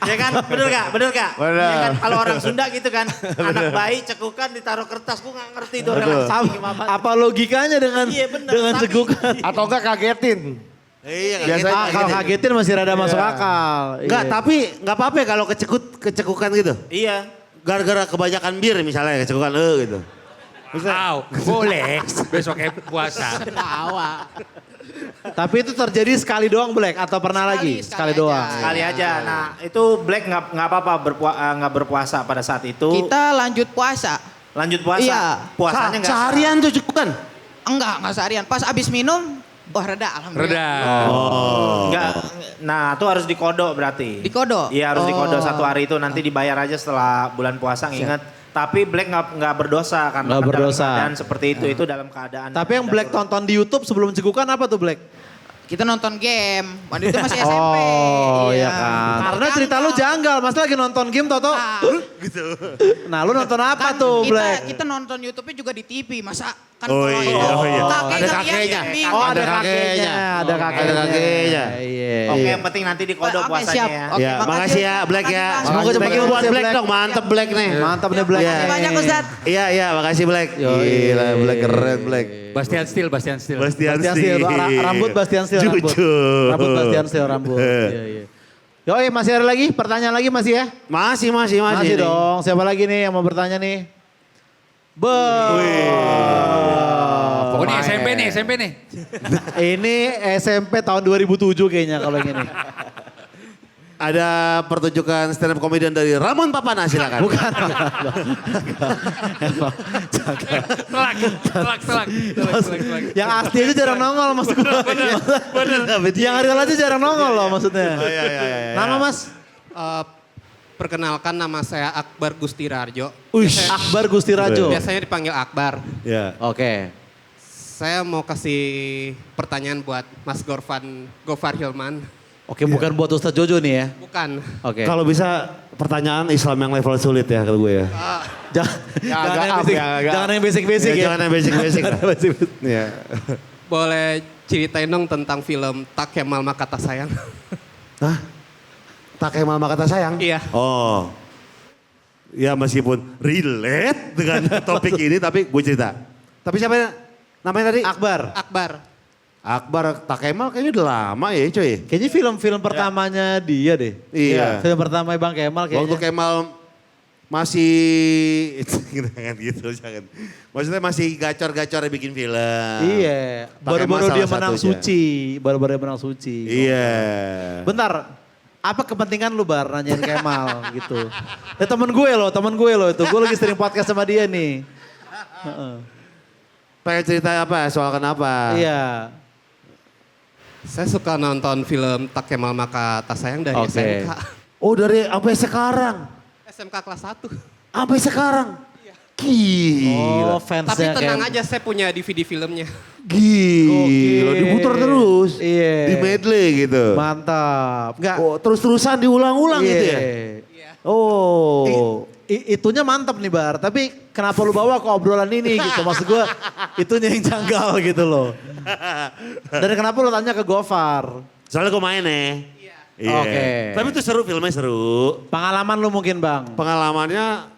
Ya kan, bener gak? Bener. Ya kan, kalau orang Sunda gitu kan, anak bayi cekukan ditaruh kertas, gue gak ngerti itu relaksasi gimana. Apa logikanya dengan Iya, bener, dengan tapi- cegukan? Atau enggak kagetin. Iya, Ah, kalau kagetin masih rada masuk akal. Enggak, Iya. tapi nggak apa-apa ya kalau kecekukan gitu. Iya. Gara-gara kebanyakan bir misalnya kecekukan gitu. Boleh. Besoknya puasa. Ketawa. Tapi itu terjadi sekali doang Black atau pernah lagi? Sekali aja. doang. Sekali aja. Nah itu Black nggak apa-apa nggak berpuasa pada saat itu. Kita lanjut puasa. Lanjut puasa. Iya. Puasanya nggak Seharian tuh cekukan. Enggak seharian. Pas abis minum, wah reda alhamdulillah. Reda. Nggak. Nah itu harus dikodok berarti. Dikodok? Iya harus dikodok Oh. 1 hari itu nanti dibayar aja setelah bulan puasa nginget. Tapi Black nggak berdosa karena Nggak kan dalam berdosa. keadaan seperti itu dalam keadaan. Tapi yang Black tonton di YouTube sebelum cegukan apa tuh Black? Kita nonton game. Waktu itu masih SMP. Oh iya kan. Karena cerita lu janggal, Mas lagi nonton game Toto. Ah. Gitu. Nah lu nonton apa tuh Black? Kita nonton YouTube-nya juga di TV. Masa kan Oh kalau iya, itu oh iya. kakek Ada ngeliat kakeknya. ya bingung. Oh ada Ada kakeknya, kakeknya. ada kakeknya. Ada kakeknya. Iya. Oke iya. yang penting nanti dikodok Oke, puasanya siap. ya. Oke, Ya, makasih ya Black ya. Makasih, Bang. Semoga cepat Thank you sembuh buat ya, Black Black. dong, mantep Black nih. Mantap nih Black. Iya. Banyak Ustaz. Iya, iya, makasih Black. Yoi. Gila, Black keren Black. Bastian Steel. Bastian Bastian Steel, rambut Bastian Steel rambut. Jujur. Rambut Bastian Steel rambut. Iya, iya. Yoi, masih ada lagi? Pertanyaan lagi masih ya? Masih Masih nih. dong. Siapa lagi nih yang mau bertanya nih? Oh ini SMP nih. Ini SMP tahun 2007 kayaknya kalau yang ini. Ada pertunjukan stand up comedian dari Ramon Papana silakan. Bukan. Telak. Yang asli aja jarang nongol maksud gue. Yang real aja jarang nongol loh maksudnya. Iya. Nama Mas? Perkenalkan nama saya Akbar Gusti Rarjo. Akbar Gusti Rajo. Biasanya dipanggil Akbar. Ya. Oke. Saya mau kasih pertanyaan buat Mas Gofar Hilman. Oke, bukan buat Ustadz Jojo nih ya. Bukan. Oke. Kalau bisa pertanyaan Islam yang level sulit ya kalau gue ya. Jangan yang basic-basic ya. Jangan yang basic-basic lah. Iya. Boleh ceritain dong tentang film Tak Kemal Maka Tak Sayang. Hah? Tak Kemal Maka Tak Sayang? Iya. Oh. Ya meskipun relate dengan topik ini tapi gue cerita. Tapi siapa namanya tadi? Akbar. Akbar Tak Kemal kayaknya udah lama ya coy. Kayaknya film-film pertamanya dia deh. Iya. Film pertama Bang Kemal kayaknya. Waktu Kemal masih jangan gitu jangan. Maksudnya masih gacor-gacornya bikin film. Iya. Tak Baru-baru Kemal dia salah menang satunya. suci. Baru-baru dia menang suci. Iya. Bentar. Apa kepentingan lu Bar nanyain Kemal gitu. Temen gue loh itu. Gue lagi sering podcast sama dia nih. Pengen cerita apa? Soal kenapa? Iya. Saya suka nonton film Tak Kemal Maka Tak Sayang dari Oke. SMK. Oh dari sampai sekarang? SMK kelas 1. Sampai sekarang? Gila. Oh fansnya Tapi tenang Kemal. aja saya punya DVD filmnya. Gila, diputar terus. Iya. Di medley gitu. Mantap. Enggak. Oh, terus-terusan diulang-ulang gitu ya? Oh. Itunya mantap nih Bar, tapi kenapa lu bawa ke obrolan ini gitu? Maksud gue itunya yang janggal gitu loh. Dan kenapa lu tanya ke Gofar? Soalnya gue main nih. Iya. Oke. Tapi itu seru, filmnya seru. Pengalaman lu mungkin Bang? Pengalamannya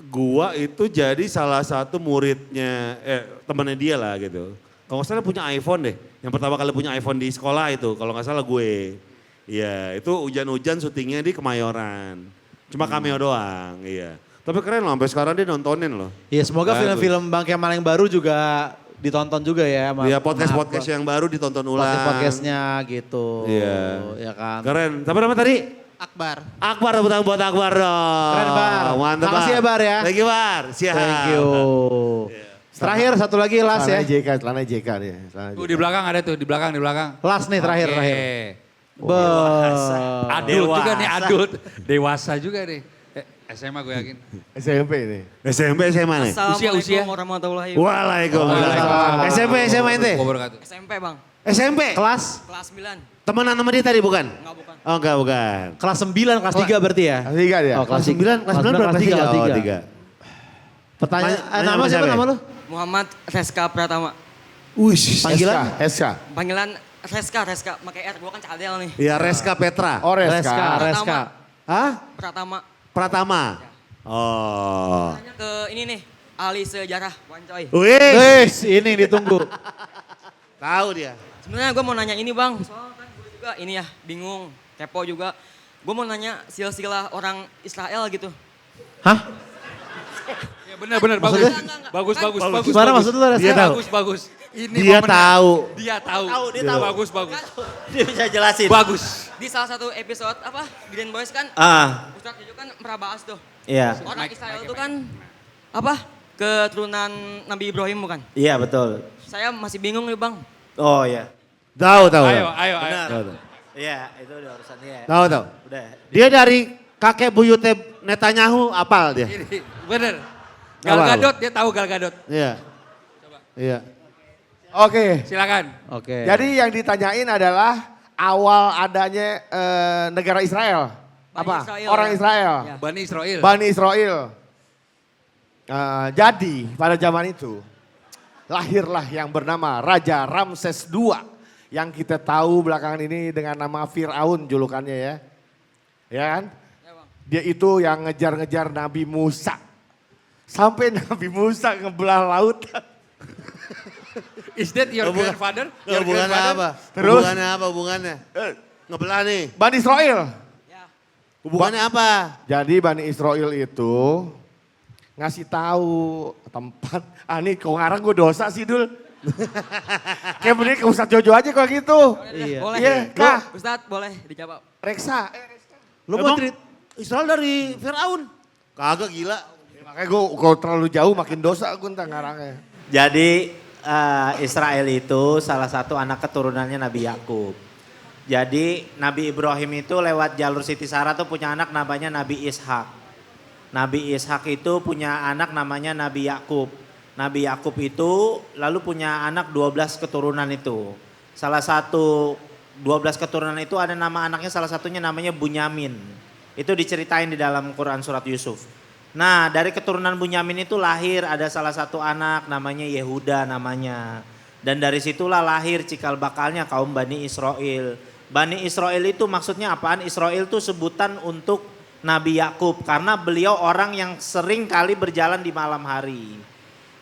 gua itu jadi salah satu muridnya, temannya dia lah gitu. Kalau nggak salah punya iPhone deh. Yang pertama kali punya iPhone di sekolah itu, kalau nggak salah gue. Iya, itu hujan-hujan syutingnya di Kemayoran. Cuma cameo doang, iya. Tapi keren loh, sampai sekarang dia nontonin loh. Iya semoga Bagus. film-film Bang Kemal yang baru juga ditonton juga ya. Iya, podcast-podcast yang baru ditonton ulang. Podcast-podcastnya gitu. Iya. Ya kan. Keren. Siapa nama tadi? Akbar. Akbar, tepuk tangan buat Akbar dong. Keren, Bar. Mantap, Makasih ya, Bar, ya. Thank you, Bar. Siap. Thank you. Terakhir satu lagi last ya. Celana JK nih. Tuh di belakang ada tuh, di belakang. Last nih terakhir. Oke. terakhir. Adult juga nih, adult. Dewasa juga nih. SMA gue yakin. SMP ini. SMP, SMA nih. Usia. warahmatullahi Waalaikumsalam. SMP, SMA ente? SMP bang. SMP? Kelas? Kelas 9. Temenan sama dia tadi bukan? Enggak bukan. Oh enggak, bukan. Kelas 9, kelas 3 berarti ya? Kelas 3 dia. Oh, Kelas 9, kelas 9 berapa? kelas 3. Oh, 3. Pertanyaan, Nanya nama sama siapa siapa? nama lu? Muhammad Reska Pratama. Panggilan? SK. Panggilan Reska, pakai R, gua kan cadel nih. Iya, Reska Petra. Oh, Reska. Reska. Hah? Pratama. Pratama. Oh. Tanya ke ini nih, ahli sejarah, Wancoy. Wih, Ini yang ditunggu. tahu dia. Sebenarnya gue mau nanya ini bang, soalnya kan gue juga ini ya bingung, kepo juga. Gue mau nanya silsilah orang Israel gitu. Hah? Ya benar, bagus. Bagus. Gimana maksud lu, Reska? Dia tahu. Bagus. Ini Dia momennya. tahu. Dia tahu. Dia tahu. Bagus. Dia bisa jelasin. Bagus. Di salah satu episode apa, Green Boys kan, Ustadz Jojo kan pernah bahas tuh. Iya. Orang Israel itu kan apa? Keturunan Nabi Ibrahim bukan? Iya betul. Saya masih bingung nih bang. Oh iya. Tahu. Ayo. Benar. Tahu. Iya itu udah urusan dia. Tahu. Udah. Dia dari kakek buyutnya Netanyahu, apal dia. Ini bener. Gal Apa? Gadot, dia tahu Gal Gadot. Iya. Iya. Oke. Silakan. Oke. Jadi yang ditanyain adalah awal adanya negara Israel. Bani Apa? Israel, Orang ya. Israel. Ya. Bani Israel. Bani Israel. Jadi pada zaman itu lahirlah yang bernama Raja Ramses II. Yang kita tahu belakangan ini dengan nama Fir'aun julukannya ya. Ya kan? Dia itu yang ngejar-ngejar Nabi Musa. Sampai Nabi Musa ngebelah lautan. Is that your grandfather? Your Hubungannya grandfather? apa? Terus? Hubungannya apa hubungannya? Ngebelah nih. Bani Israel. Hubungannya apa? Jadi Bani Israel itu ngasih tahu tempat. Ini kok ngarang gue dosa sih Dul. Kayak bener ke Ustadz Jojo aja kalau gitu. Iya. Boleh. Iya, Kak. Ustadz boleh dijawab. Reksa. Lu mau cerita Israel dari Fir'aun? Kagak gila. Makanya gue kalau terlalu jauh makin dosa gue ntar ngarangnya. Jadi Israel itu salah satu anak keturunannya Nabi Yakub. Jadi Nabi Ibrahim itu lewat jalur Siti Sarah tuh punya anak namanya Nabi Ishak. Nabi Ishak itu punya anak namanya Nabi Yakub. Nabi Yakub itu lalu punya anak 12 keturunan itu. Salah satu 12 keturunan itu ada nama anaknya salah satunya namanya Bunyamin. Itu diceritain di dalam Quran surat Yusuf. Nah dari keturunan Bunyamin itu lahir ada salah satu anak namanya Yehuda namanya. Dan dari situlah lahir cikal bakalnya kaum Bani Israel. Bani Israel itu maksudnya apaan? Israel itu sebutan untuk Nabi Yakub karena beliau orang yang sering kali berjalan di malam hari.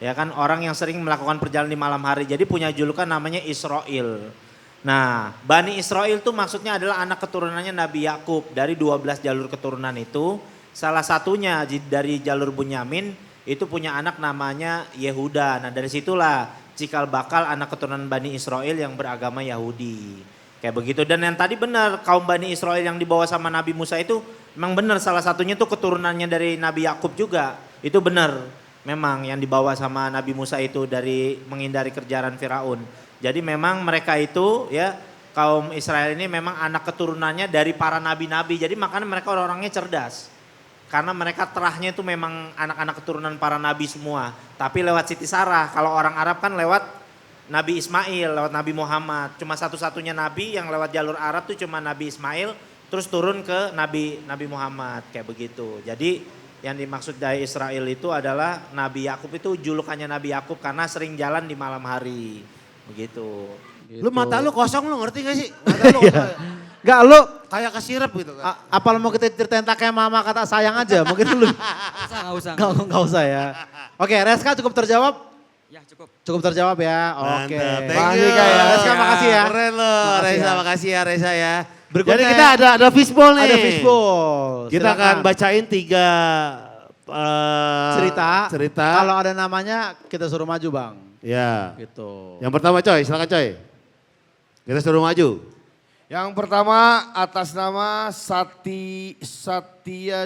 Ya kan orang yang sering melakukan perjalanan di malam hari. Jadi punya julukan namanya Israel. Nah Bani Israel itu maksudnya adalah anak keturunannya Nabi Yakub. Dari 12 jalur keturunan itu salah satunya dari jalur Bunyamin itu punya anak namanya Yehuda. Nah dari situlah cikal bakal anak keturunan Bani Israel yang beragama Yahudi. Kayak begitu. Dan yang tadi benar kaum Bani Israel yang dibawa sama Nabi Musa itu memang benar salah satunya tuh keturunannya dari Nabi Yakub juga. Itu benar. Memang yang dibawa sama Nabi Musa itu dari menghindari kejaran Firaun. Jadi memang mereka itu ya kaum Israel ini memang anak keturunannya dari para nabi-nabi. Jadi makanya mereka orang-orangnya cerdas. Karena mereka terahnya itu memang anak-anak keturunan para nabi semua. Tapi lewat Siti Sarah. Kalau orang Arab kan lewat Nabi Ismail, lewat Nabi Muhammad. Cuma satu-satunya nabi yang lewat jalur Arab tuh cuma Nabi Ismail. Terus turun ke Nabi Muhammad kayak begitu. Jadi yang dimaksud dari Israel itu adalah Nabi Yakub itu julukannya Nabi Yakub karena sering jalan di malam hari. Begitu. Lu mata lu kosong lu ngerti gak sih? Mata lu kosong. Enggak lu Kayak kesirep gitu kan. apa lu mau kita ceritain tak kayak mama kata sayang aja mungkin dulu. Nggak usah. Enggak usah ya. Oke Reska cukup terjawab? Ya cukup. Cukup terjawab ya. Oke. Mantap, thank Makasih, you. Kak, ya. Reska makasih ya. Keren lo, Makasih Reza, ya. makasih ya Reza ya. Berikutnya Jadi kita ada fishball nih. Ada fishball. Kita akan bacain 3 cerita. Kalau ada namanya kita suruh maju bang. Ya. Gitu. Yang pertama coy, silakan coy. Kita suruh maju. Yang pertama atas nama Satya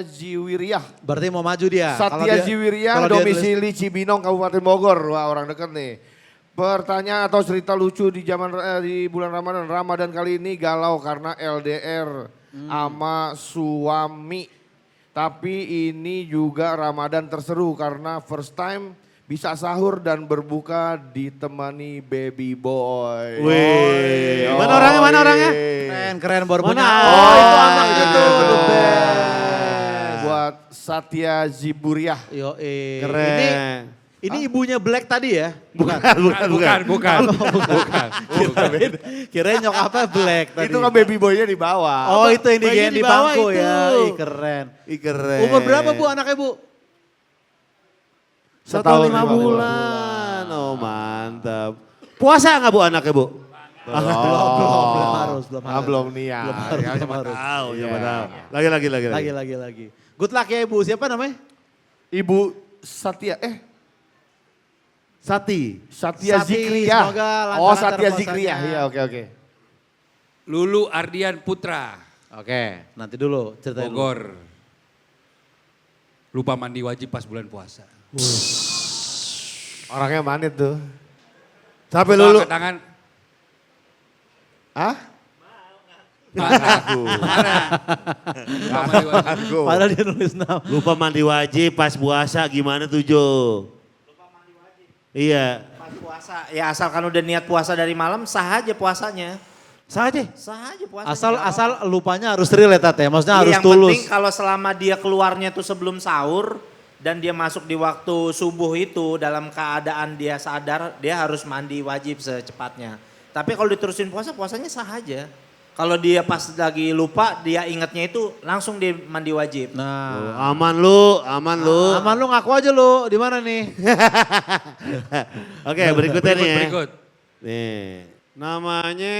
Jiwiriah. Berarti mau maju dia. Satya Jiwiriah, kalau dia domisili Cibinong, Kabupaten Bogor. Wah, orang dekat nih. Pertanyaan atau cerita lucu di di bulan Ramadan. Ramadan kali ini galau karena LDR sama suami. Tapi ini juga Ramadan terseru karena first time bisa sahur dan berbuka ditemani baby boy. Wih, mana orangnya, mana orangnya? Keren baru punya. Oh, itu anaknya tuh. The Buat Satya Ziburiah. Yo, Keren. Ini ibunya Black tadi ya? Bukan. Bukan. Kirain nyokapnya Black tadi. Itu kan baby boynya di bawah. Oh, itu yang bayinya di di bawah bangku itu. ya. Ih, keren. Keren. Umur berapa Bu anaknya Bu? 1 tahun 5 bulan. Oh mantap. Puasa nggak Bu anaknya Bu? Belum harus. Belum nih ya. Belum harus. Tahu, Iya. siapa tahu. Lagi. Good luck ya Ibu. Siapa namanya? Ibu Satya, Sati. Satya Sati, Zikriah. semoga lancar Oh, Satya puasanya. Zikriah. Iya, oke. Lulu Ardian Putra, Oke, nanti dulu ceritain dulu. Bogor. Lupa mandi wajib pas bulan puasa. Orangnya manis tuh. Sampai Lupa lulu. angkat tangan. Hah? Mana? Lupa mandi wajib. Padahal dia nulis nama. Lupa mandi wajib pas puasa gimana tuh Jo? Lupa mandi wajib. Iya. Pas puasa, ya asalkan udah niat puasa dari malam, sah aja puasanya. Sah aja. Sah aja puasa. Asal lupanya harus relate ya, maksudnya harus yang tulus. penting kalau selama dia keluarnya tuh sebelum sahur dan dia masuk di waktu subuh itu dalam keadaan dia sadar, dia harus mandi wajib secepatnya. Tapi kalau diterusin puasa, puasanya sah aja. Kalau dia pas lagi lupa, dia ingatnya itu langsung dia mandi wajib. Nah, Aman lu. aman lu ngaku aja lu di mana nih? Oke, berikutnya nih ya. Berikut. Nih, namanya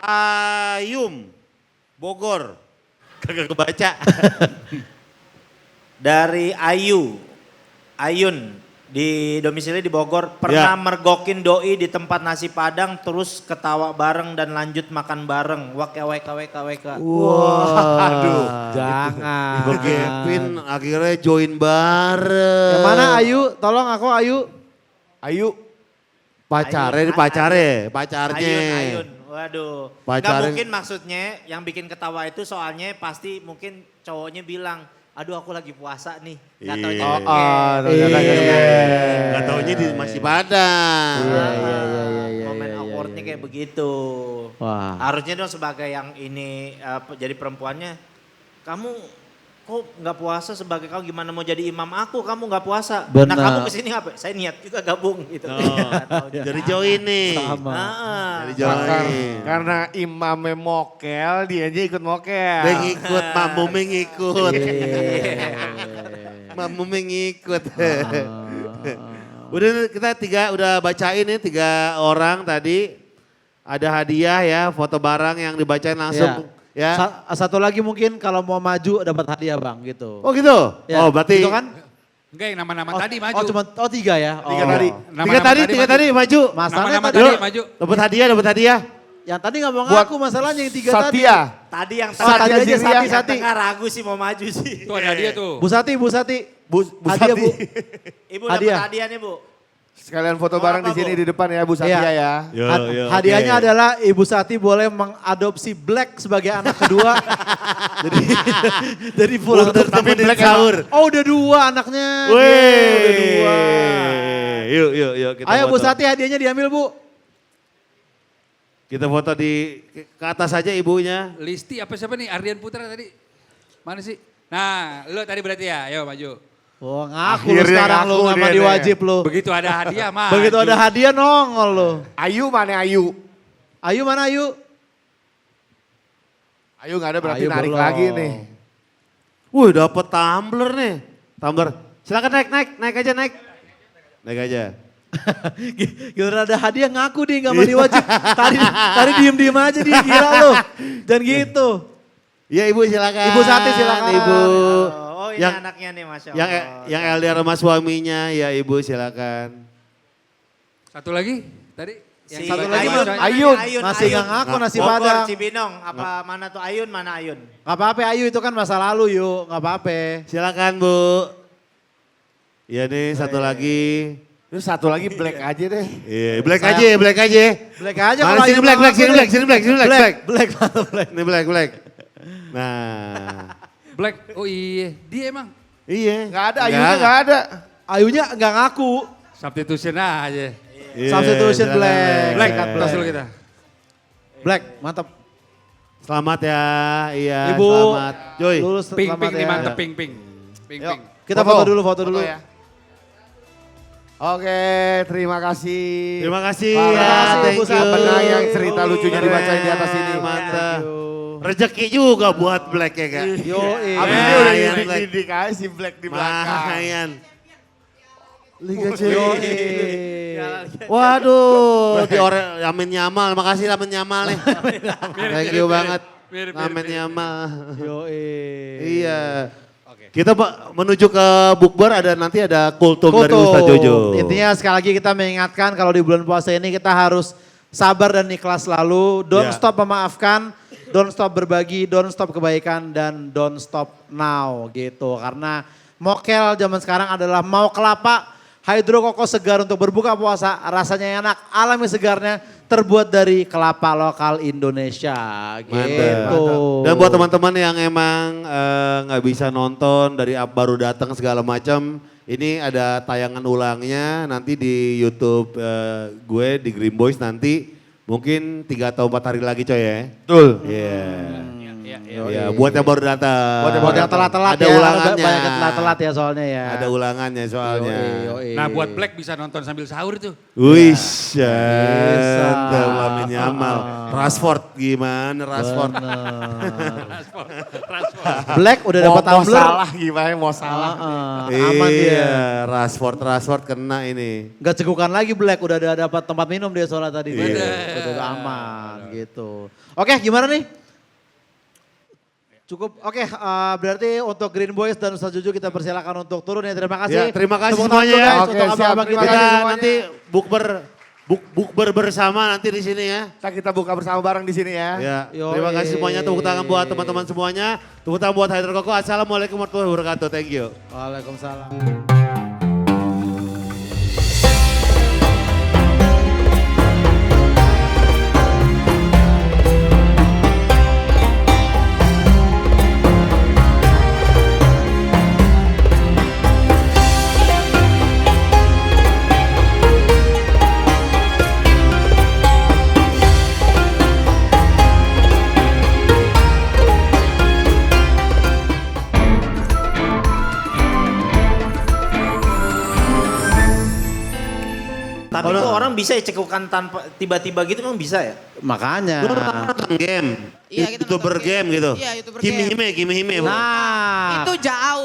Ayum, Bogor. Kagak kebaca. Dari Ayun di domisili di Bogor, pernah mergokin doi di tempat nasi Padang terus ketawa bareng dan lanjut makan bareng. WK. Waduh. Jangan. Begepin akhirnya join bareng. Yang mana Ayu? Tolong aku Ayu. Pacarnya. Ayun. Waduh. Gak Pacaran. mungkin maksudnya yang bikin ketawa itu soalnya pasti mungkin cowoknya bilang, aduh aku lagi puasa nih. Gak tau Gak taunya di masih Padang. momen awkwardnya kayak begitu. Wah. Harusnya dong sebagai yang ini jadi perempuannya, kamu kok nggak puasa sebagai kamu gimana mau jadi imam aku, kamu nggak puasa. Benar. Nah kamu kesini apa? Saya niat juga gabung gitu. Jadi join nih. Sama. Jadi join. Karena imamnya mokel, dia aja ikut mokel. Dia ngikut, mamumnya ngikut. Mamumnya ngikut. Udah kita udah bacain nih 3 orang tadi. Ada hadiah ya, foto barang yang dibacain langsung. Ya. Satu lagi mungkin kalau mau maju dapat hadiah Bang gitu. Oh gitu? Ya, Oh berarti. gitu kan? Enggak yang nama-nama tadi maju. Oh cuma 3 ya? Tiga Oh. tadi. Nama-nama Tiga tadi maju. Masalahnya Nama-nama tadi, tadi maju. Dapat hadiah. yang tadi nggak mau Buat ngaku masalahnya yang 3 tadi. Satya. Tadi yang Oh, tadi aja yang Sati. tengah ragu sih mau maju sih. Tuh ada dia tuh. Bu Sati. Bu Hadiah Sati. Bu. Ibu Hadiah. dapat hadiah nih Bu. Sekalian foto bareng apa, di sini Bu? di depan ya Bu Satya Iya. ya. Hadiahnya adalah Ibu Sati boleh mengadopsi Black sebagai anak kedua. jadi pulang dari Tapi temenin Black sahur. Oh udah 2 anaknya. Wih. Udah 2. Yuk kita Ayo Bu foto. Sati hadiahnya diambil Bu. Kita foto ke atas aja ibunya. Listi apa siapa nih? Ardian Putra tadi. Mana sih? Nah, lu tadi berarti ya. Ayo maju. Oh ngaku lu Akhirnya sekarang lu ngaku nggak dia mandi deh. wajib lu. Begitu ada hadiah mah. Begitu ada hadiah nongol lu. Ayu mana Ayu? Ayu mana Ayu? Ayu nggak ada berarti Ayu narik belum. lagi nih. Wih dapet tumbler nih. Tumbler. Silakan naik aja. Naik aja. Gila ada hadiah ngaku dia nggak mandi wajib. Tadi diem aja dia gila lu. Jangan gitu. Ya Ibu silakan. Ibu Sati silakan. Ibu. Oh ini Yang- anaknya nih Masya Allah. Yang LDR sama suaminya ya Ibu silakan. Satu lagi tadi. Si Satu lagi Ayun, Mas- Ayun, masih nggak ngaku nasi Bogor, Padang. Cibinong, apa mana tuh Ayun, mana Ayun? Gak apa-apa Ayu itu kan masa lalu yuk, gak apa-apa. Silakan Bu. Iya nih satu lagi. Terus satu lagi black aja deh. Iya, black aja, black aja. Black aja Mana kalau sini Ayu black, mau black, sini ngaku black, deh. sini black, sini black, black. Black, mana black? Ini black, black. Nah, Black, oh iya, dia emang. iya. Nggak ada, Ayunya nggak ada. Ayunya gak ngaku. Substitution aja. Iya, Substitution silakan, black. Black, Sikat tos dulu kita. Black, mantap. Selamat ya, iya Ibu, selamat. Joy. lulus Ping, selamat ping, nih ya. mantep, ping, ping. Ping, Yuk. ping. Kita foto dulu, foto dulu. ya. Oke, terima kasih. Terima kasih Para ya, thank you. penanya yang cerita lucunya dibacain di atas ini. Mantap. Rezeki juga buat Black ya kak. Yo, Abis ini udah Lumayan, Black. didik aja si Black di belakang. Lumayan. Liga C. Waduh, di Amin Nyamal, makasih Amin Nyamal nih. Thank you banget. Amin Nyamal. Yo, Iya. Kita menuju ke bukber nanti ada kultum dari Kultum. Ustaz Jojo. Intinya sekali lagi kita mengingatkan kalau di bulan puasa ini kita harus sabar dan ikhlas selalu. Don't Ya. stop memaafkan, don't stop berbagi, don't stop kebaikan, dan don't stop now gitu. Karena mokel zaman sekarang adalah mau kelapa, hidrokoko segar untuk berbuka puasa, rasanya enak, alami segarnya, terbuat dari kelapa lokal Indonesia gitu. Dan buat teman-teman yang emang nggak bisa nonton dari baru datang segala macam, ini ada tayangan ulangnya nanti di YouTube gue di Green Boys nanti mungkin 3 atau 4 hari lagi coy ya. Betul. Iya. Iya, buat yang baru datang. Buat yang telat-telat ada ya, ulangannya. banyak yang telat-telat ya soalnya ya. Ada ulangannya soalnya. Nah buat Black bisa nonton sambil sahur tuh. Wih, Bisa. Lamin Yamal. Rashford gimana Rashford? Black udah dapat Mau tumbler. salah gimana, mau salah. Aman dia. Iya, Rashford kena ini. Gak cegukan lagi Black, udah ada dapat tempat minum dia soalnya tadi. Udah aman gitu. Oke, gimana nih? Cukup, oke, berarti untuk Green Boys dan Ustaz Juju kita persilakan untuk turun ya. Terima kasih. Ya, terima kasih Tepuk semuanya tangan ya. dulu, guys, Oke, untuk siap. abang-abang Terima kita. kasih Kita semuanya. nanti bukber bersama nanti di sini ya. Kita buka bersama bareng di sini ya. Ya, Yoi. terima kasih semuanya. Tepuk tangan buat teman-teman semuanya. Tepuk tangan buat Haider Koko. Assalamualaikum warahmatullahi wabarakatuh. Thank you. Waalaikumsalam. Tapi kok orang bisa ya cekukan tanpa tiba-tiba gitu emang bisa ya? Makanya. Lu nonton game. Iya, kita YouTuber nonton game. game gitu. Iya, YouTuber Kimi game. Hime. Nah. Itu jauh.